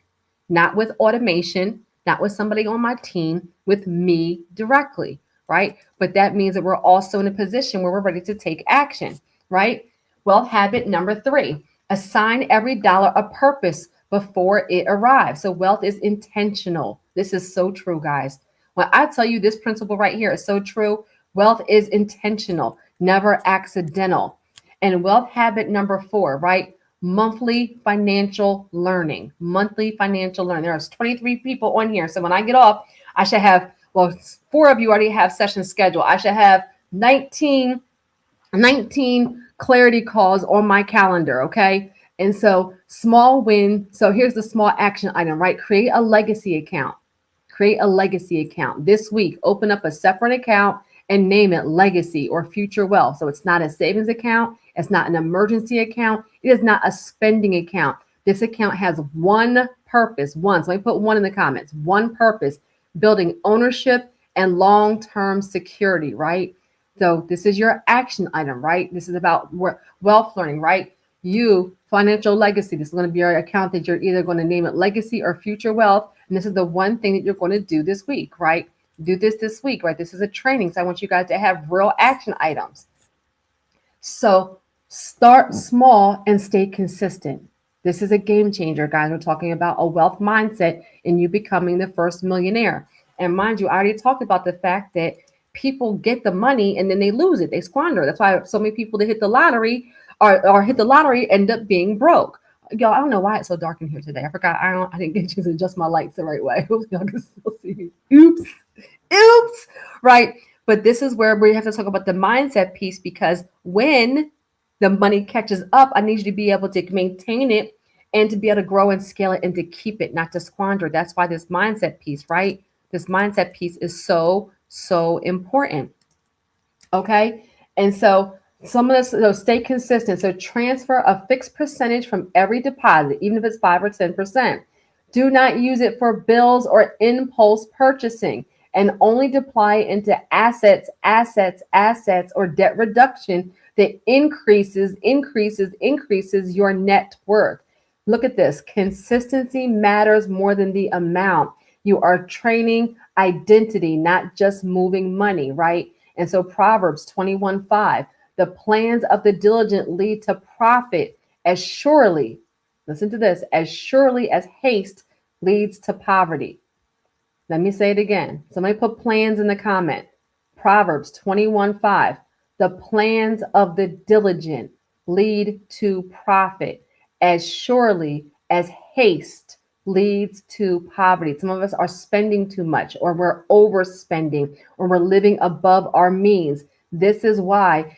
not with automation, not with somebody on my team, with me directly, right? But that means that we're also in a position where we're ready to take action, right? Wealth habit number 3, assign every dollar a purpose before it arrives. So wealth is intentional. This is so true, guys. When I tell you this principle right here is so true, wealth is intentional, never accidental. And wealth habit number 4, right? Monthly financial learning. Monthly financial learning. There's 23 people on here. So when I get off, I should have, well, 4 of you already have sessions scheduled. I should have 19 clarity calls on my calendar. Okay. And so small win. So here's the small action item, right? Create a legacy account. Create a legacy account this week. Open up a separate account and name it legacy or future wealth. So it's not a savings account. It's not an emergency account. It is not a spending account. This account has one purpose. One. So let me put one in the comments. One purpose, building ownership and long-term security, right? So this is your action item, right? This is about wealth learning, right? You, financial legacy. This is going to be your account that you're either going to name it legacy or future wealth. And this is the one thing that you're going to do this week, right? Do this week, right? This is a training. So I want you guys to have real action items. So start small and stay consistent. This is a game changer, guys. We're talking about a wealth mindset and you becoming the first millionaire. And mind you, I already talked about the fact that people get the money and then they lose it. They squander it. That's why so many people that hit the lottery or hit the lottery end up being broke. Y'all, I don't know why it's so dark in here today. I forgot. I didn't get to adjust my lights the right way. Y'all can still see me. Oops. Right. But this is where we have to talk about the mindset piece, because when the money catches up, I need you to be able to maintain it and to be able to grow and scale it and to keep it, not to squander it. That's why this mindset piece, right? This mindset piece is so, so important. Okay. And so some of this, so stay consistent. So transfer a fixed percentage from every deposit, even if it's 5 or 10%. Do not use it for bills or impulse purchasing, and only deploy it into assets, or debt reduction that increases your net worth. Look at this. Consistency matters more than the amount. You are training identity, not just moving money, right? And so Proverbs 21:5, the plans of the diligent lead to profit as surely, listen to this, as surely as haste leads to poverty. Let me say it again. Somebody put plans in the comment. Proverbs 21:5, the plans of the diligent lead to profit as surely as haste leads to poverty. Some of us are spending too much, or we're overspending, or we're living above our means. This is why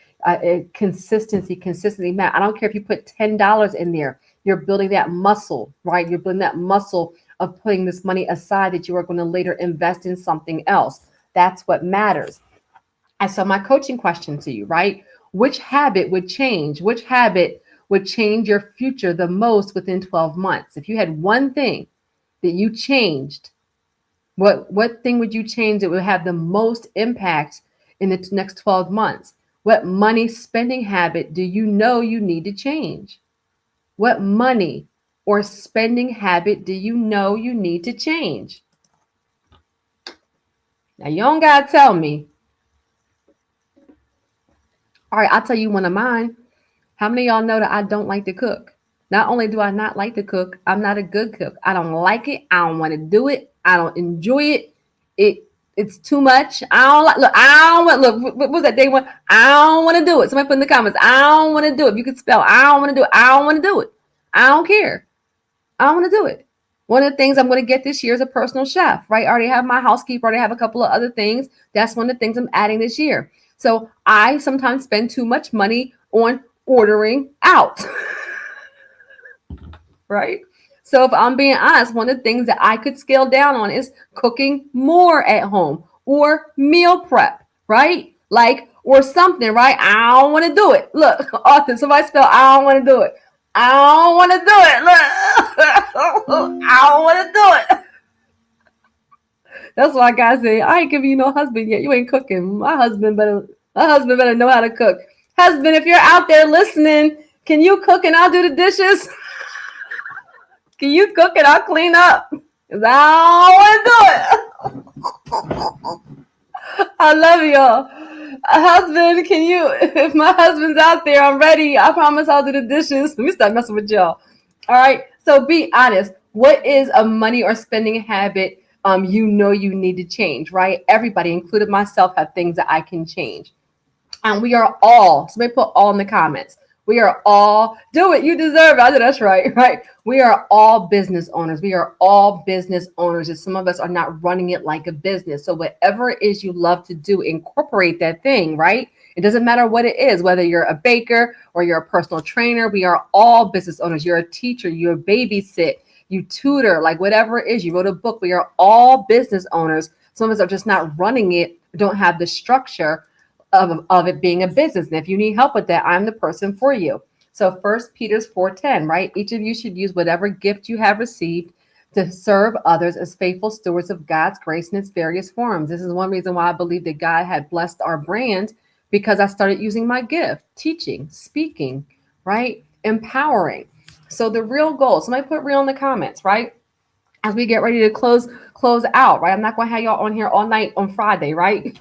consistency, man. I don't care if you put $10 in there. You're building that muscle, right? You're building that muscle of putting this money aside that you are going to later invest in something else. That's what matters. And so my coaching question to you, right? Which habit would change? Which habit would change your future the most within 12 months? If you had one thing that you changed, what thing would you change that would have the most impact in the next 12 months? What money spending habit do you know you need to change? What money or spending habit do you know you need to change? Now, you don't got to tell me. All right, I'll tell you one of mine. How many of y'all know that I don't like to cook? Not only do I not like to cook, I'm not a good cook. I don't like it. I don't want to do it. I don't enjoy it. It's too much. I don't like. Look, I don't want. Look, what was that day one? I don't want to do it. Somebody put in the comments. I don't want to do it. You can spell. I don't want to do it. I don't want to do it. I don't care. I don't want to do it. One of the things I'm going to get this year is a personal chef, right? I already have my housekeeper. I already have a couple of other things. That's one of the things I'm adding this year. So I sometimes spend too much money on ordering out, right? So if I'm being honest, one of the things that I could scale down on is cooking more at home or meal prep, right? Like, or something, right? I don't want to do it. Look, Austin, somebody spell, I don't want to do it. I don't want to do it. Look, I don't want to do it. That's why guys say, I ain't giving you no husband yet. You ain't cooking. My husband better know how to cook. Husband, if you're out there listening, can you cook and I'll do the dishes? Can you cook and I'll clean up? Because I don't want to do it. I love y'all. Husband, can you, if my husband's out there, I'm ready. I promise I'll do the dishes. Let me start messing with y'all. All right. So be honest. What is a money or spending habit you know you need to change, right? Everybody, including myself, have things that I can change. And we are all, somebody put all in the comments. We are all, do it, you deserve it. I know that's right, right? We are all business owners. We are all business owners. And some of us are not running it like a business. So whatever it is you love to do, incorporate that thing, right? It doesn't matter what it is, whether you're a baker or you're a personal trainer. We are all business owners. You're a teacher, you're a babysit, you tutor, like whatever it is, you wrote a book. We are all business owners. Some of us are just not running it, don't have the structure of it being a business. And if you need help with that, I'm the person for you. So 1 Peter 4:10, right? Each of you should use whatever gift you have received to serve others as faithful stewards of God's grace in its various forms. This is one reason why I believe that God had blessed our brand, because I started using my gift, teaching, speaking, right? Empowering. So the real goal, somebody put real in the comments, right? As we get ready to close out, right? I'm not going to have y'all on here all night on Friday, right?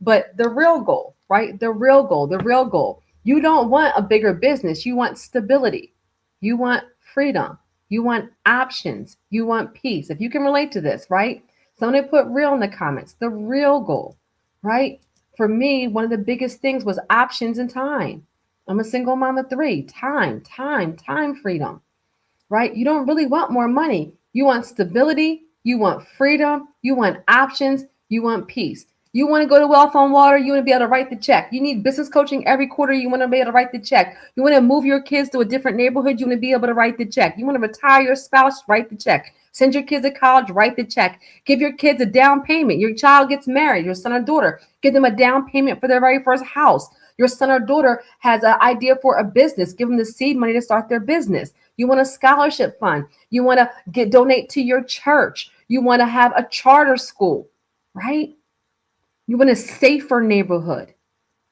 But the real goal, right? The real goal. You don't want a bigger business. You want stability. You want freedom. You want options. You want peace. If you can relate to this, right? Somebody put real in the comments. The real goal, right? For me, one of the biggest things was options and time. I'm a single mom of 3. Time freedom, right? You don't really want more money. You want stability. You want freedom. You want options. You want peace. You want to go to Wealth on Water, you want to be able to write the check. You need business coaching every quarter, you want to be able to write the check. You want to move your kids to a different neighborhood, you want to be able to write the check. You want to retire your spouse, write the check. Send your kids to college, write the check. Give your kids a down payment. Your child gets married, your son or daughter, give them a down payment for their very first house. Your son or daughter has an idea for a business, give them the seed money to start their business. You want a scholarship fund. You want to donate to your church. You want to have a charter school, right? You want a safer neighborhood.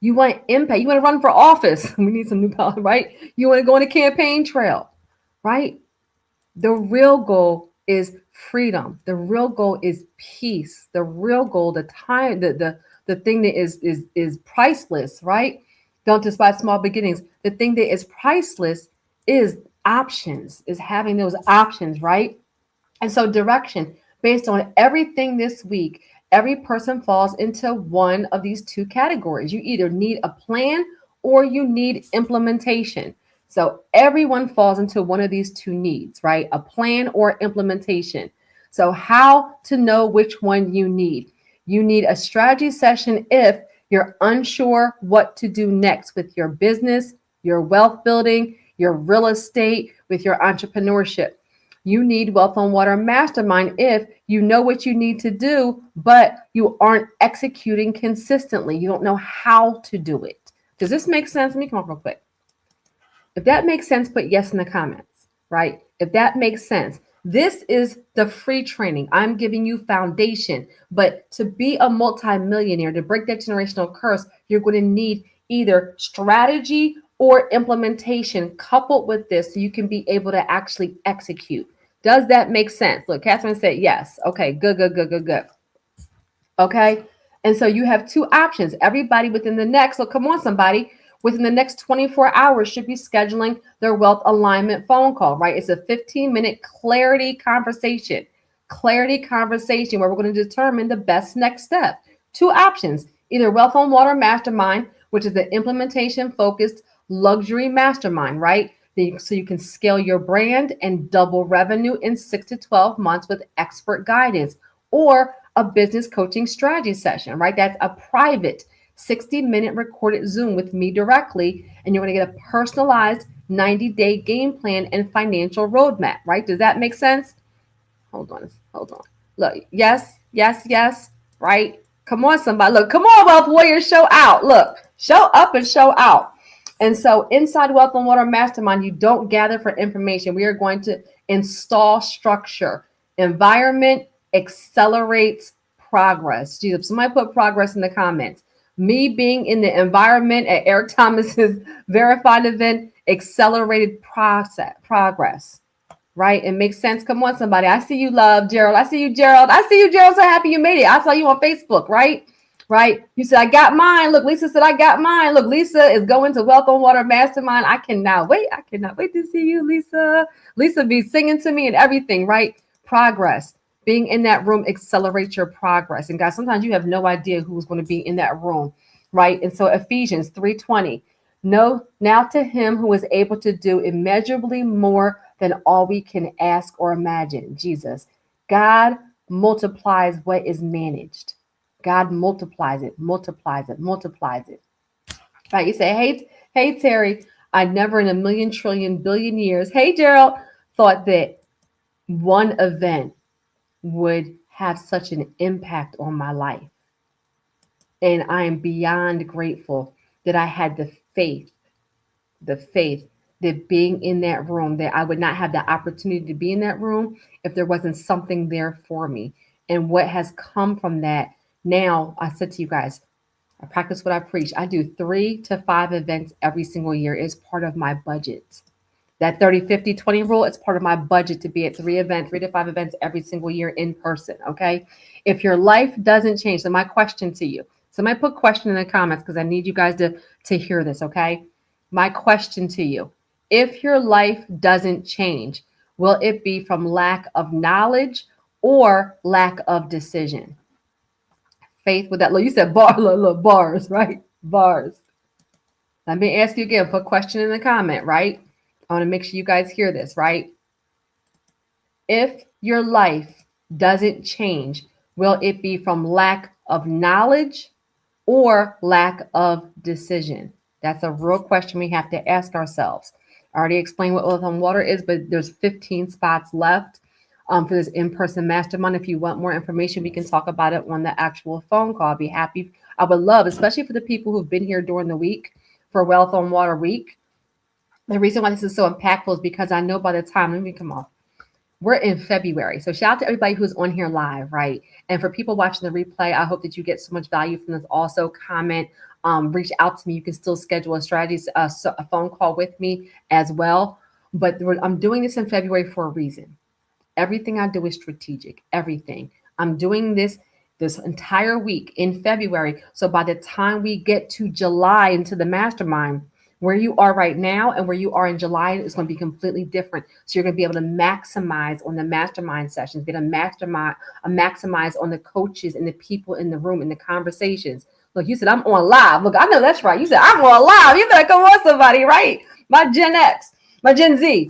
You want impact. You want to run for office. We need some new power, right? You want to go on a campaign trail, right? The real goal is freedom. The real goal is peace. The real goal, the time, the thing that is priceless, right? Don't despise small beginnings. The thing that is priceless is options, is having those options, right? And so direction, based on everything this week, every person falls into one of these two categories. You either need a plan or you need implementation. So everyone falls into one of these two needs, right? A plan or implementation. So how to know which one you need? You need a strategy session if you're unsure what to do next with your business, your wealth building, your real estate, with your entrepreneurship. You need Wealth on Water Mastermind if you know what you need to do, but you aren't executing consistently. You don't know how to do it. Does this make sense? Let me come up real quick. If that makes sense, put yes in the comments, right? If that makes sense. This is the free training. I'm giving you foundation, but to be a multimillionaire, to break that generational curse, you're going to need either strategy or implementation coupled with this so you can be able to actually execute. Does that make sense? Look, Catherine said yes. Okay, good, good, good, good, good. Okay. And so you have two options. Everybody within the next, look, come on, somebody, within the next 24 hours should be scheduling their wealth alignment phone call, right? It's a 15-minute clarity conversation where we're going to determine the best next step. Two options, either Wealth on Water Mastermind, which is the implementation focused luxury mastermind, right? So you can scale your brand and double revenue in 6 to 12 months with expert guidance, or a business coaching strategy session, right? That's a private 60-minute recorded Zoom with me directly, and you're going to get a personalized 90-day game plan and financial roadmap, right? Does that make sense? Hold on. Look, yes, yes, yes, right? Come on, somebody. Look, come on, Wealth Warriors, show out. Look, show up and show out. And so inside Wealth on Water Mastermind, you don't gather for information. We are going to install structure. Environment accelerates progress. Jesus, somebody put progress in the comments. Me being in the environment at Eric Thomas's verified event accelerated progress. Right? It makes sense. Come on, somebody. I see you, love, Gerald. I see you, Gerald. I see you, Gerald. So happy you made it. I saw you on Facebook, right? Right? You said, I got mine. Look, Lisa said, I got mine. Look, Lisa is going to Wealth on Water Mastermind. I cannot wait. I cannot wait to see you, Lisa. Lisa be singing to me and everything, right? Progress. Being in that room accelerates your progress. And guys, sometimes you have no idea who's going to be in that room, right? And so Ephesians 3:20. No, now to him who is able to do immeasurably more than all we can ask or imagine. Jesus. God multiplies what is managed. God multiplies it, multiplies it, multiplies it. Right? You say, hey, Terry, I never in a million, trillion, billion years, hey, Gerald, thought that one event would have such an impact on my life. And I am beyond grateful that I had the faith that being in that room, that I would not have the opportunity to be in that room if there wasn't something there for me. And what has come from that, now I said to you guys, I practice what I preach. I do 3 to 5 events every single year. It's part of my budget. That 30-50-20 rule, it's part of my budget to be at 3 to 5 events every single year in person. Okay. If your life doesn't change, so my question to you, somebody put question in the comments because I need you guys to hear this. Okay. My question to you, if your life doesn't change, will it be from lack of knowledge or lack of decision? Faith with that. Look, you said bars, right? Bars. Let me ask you again, put question in the comment, right? I want to make sure you guys hear this, right? If your life doesn't change, will it be from lack of knowledge or lack of decision? That's a real question we have to ask ourselves. I already explained what Wealth on Water is, but there's 15 spots left for this in-person mastermind. If you want more information, we can talk about it on the actual phone call. I'd be happy. I would love, especially for the people who've been here during the week for Wealth on Water Week. The reason why this is so impactful is because I know by the time, let me come off. We're in February. So shout out to everybody who's on here live, right? And for people watching the replay, I hope that you get so much value from this. Also comment, reach out to me. You can still schedule a strategy, a phone call with me as well. But I'm doing this in February for a reason. Everything I do is strategic. Everything. I'm doing this entire week in February. So by the time we get to July into the mastermind, where you are right now and where you are in July is going to be completely different. So you're going to be able to maximize on the mastermind sessions, be able to maximize on the coaches and the people in the room and the conversations. Look, you said I'm on live. Look, I know that's right. You said I'm on live. You better come on, somebody, right? My Gen X, my Gen Z.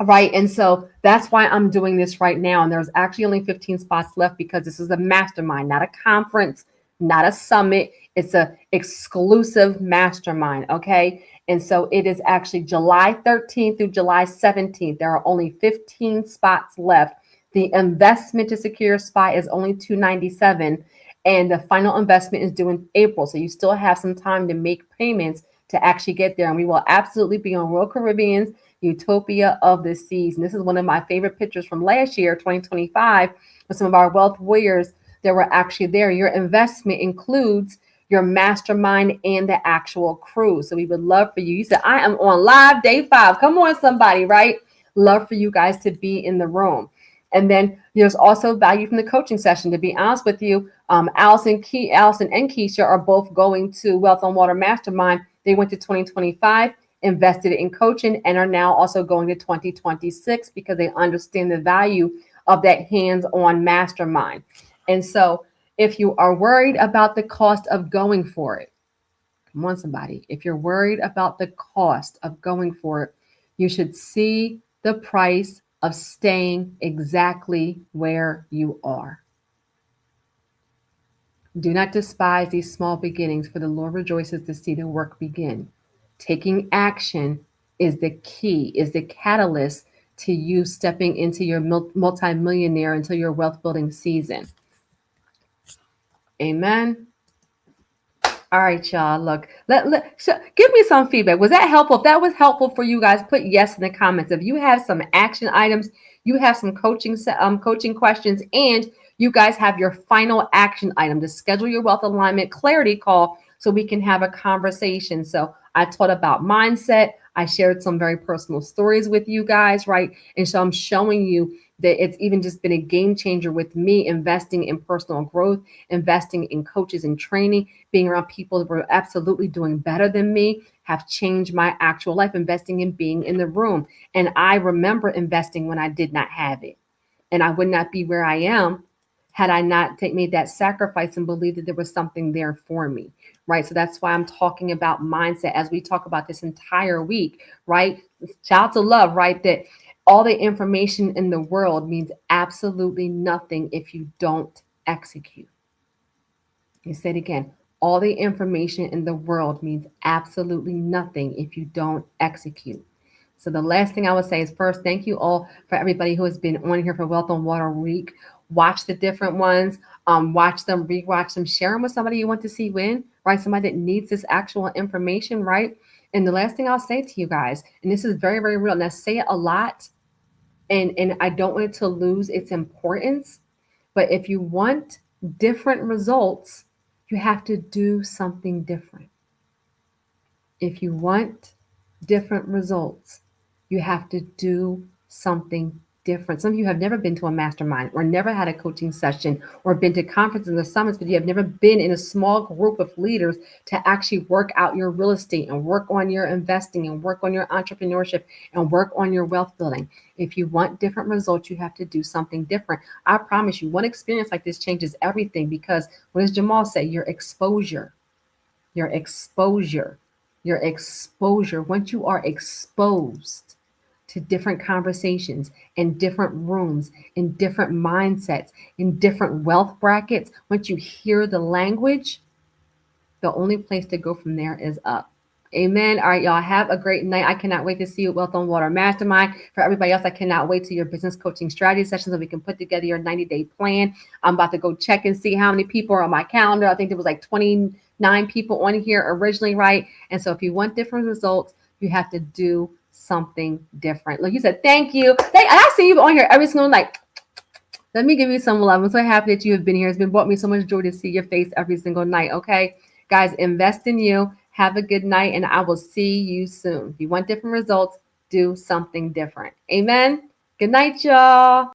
Right. And so that's why I'm doing this right now. And there's actually only 15 spots left because this is a mastermind, not a conference, not a summit. It's a exclusive mastermind. Okay. And so it is actually July 13th through July 17th. There are only 15 spots left. The investment to secure a spot is only $297, and the final investment is due in April. So you still have some time to make payments to actually get there. And we will absolutely be on Royal Caribbean's Utopia of the Seas. And this is one of my favorite pictures from last year, 2025, with some of our wealth warriors that were actually there. Your investment includes your mastermind and the actual cruise. So we would love for you. You said, I am on live day 5. Come on, somebody, right? Love for you guys to be in the room. And then there's also value from the coaching session. To be honest with you, Allison and Keisha are both going to Wealth on Water Mastermind. They went to 2025, invested in coaching, and are now also going to 2026 because they understand the value of that hands-on mastermind. And so if you are worried about the cost of going for it, come on, somebody. If you're worried about the cost of going for it, you should see the price of staying exactly where you are. Do not despise these small beginnings, for the Lord rejoices to see the work begin. Taking action is the key, is the catalyst to you stepping into your multi-millionaire, into your wealth building season. Amen. All right, y'all. Look, give me some feedback. Was that helpful? If that was helpful for you guys, put yes in the comments. If you have some action items, you have some coaching questions, and you guys have your final action item to schedule your wealth alignment clarity call so we can have a conversation. So I taught about mindset. I shared some very personal stories with you guys, right? And so I'm showing you that it's even just been a game changer with me investing in personal growth, investing in coaches and training, being around people that were absolutely doing better than me, have changed my actual life, investing in being in the room. And I remember investing when I did not have it. And I would not be where I am had I not made that sacrifice and believed that there was something there for me, right? So that's why I'm talking about mindset as we talk about this entire week, right? Shout out to love, right? That all the information in the world means absolutely nothing if you don't execute. You say it again. All the information in the world means absolutely nothing if you don't execute. So the last thing I would say is first, thank you all for everybody who has been on here for Wealth on Water Week. Watch the different ones, watch them, rewatch them, share them with somebody you want to see win, right? Somebody that needs this actual information, right? And the last thing I'll say to you guys, and this is very, very real, and I say it a lot, and I don't want it to lose its importance, but if you want different results, you have to do something different. If you want different results, you have to do something different. Some of you have never been to a mastermind or never had a coaching session or been to conferences or summits, but you have never been in a small group of leaders to actually work out your real estate and work on your investing and work on your entrepreneurship and work on your wealth building. If you want different results, you have to do something different. I promise you, one experience like this changes everything because what does Jamal say? Your exposure. Once you are exposed, to different conversations in different rooms, in different mindsets, in different wealth brackets, once you hear the language, the only place to go from there is up. Amen. All right, y'all. Have a great night. I cannot wait to see you at Wealth on Water Mastermind. For everybody else, I cannot wait to your business coaching strategy sessions so we can put together your 90-day plan. I'm about to go check and see how many people are on my calendar. I think there was like 29 people on here originally, right? And so if you want different results, you have to do something different. Like you said, thank you. I see you on here every single night. Let me give you some love. I'm so happy that you have been here. It's been brought me so much joy to see your face every single night. Okay, guys, invest in you. Have a good night, and I will see you soon. If you want different results, do something different. Amen. Good night, y'all.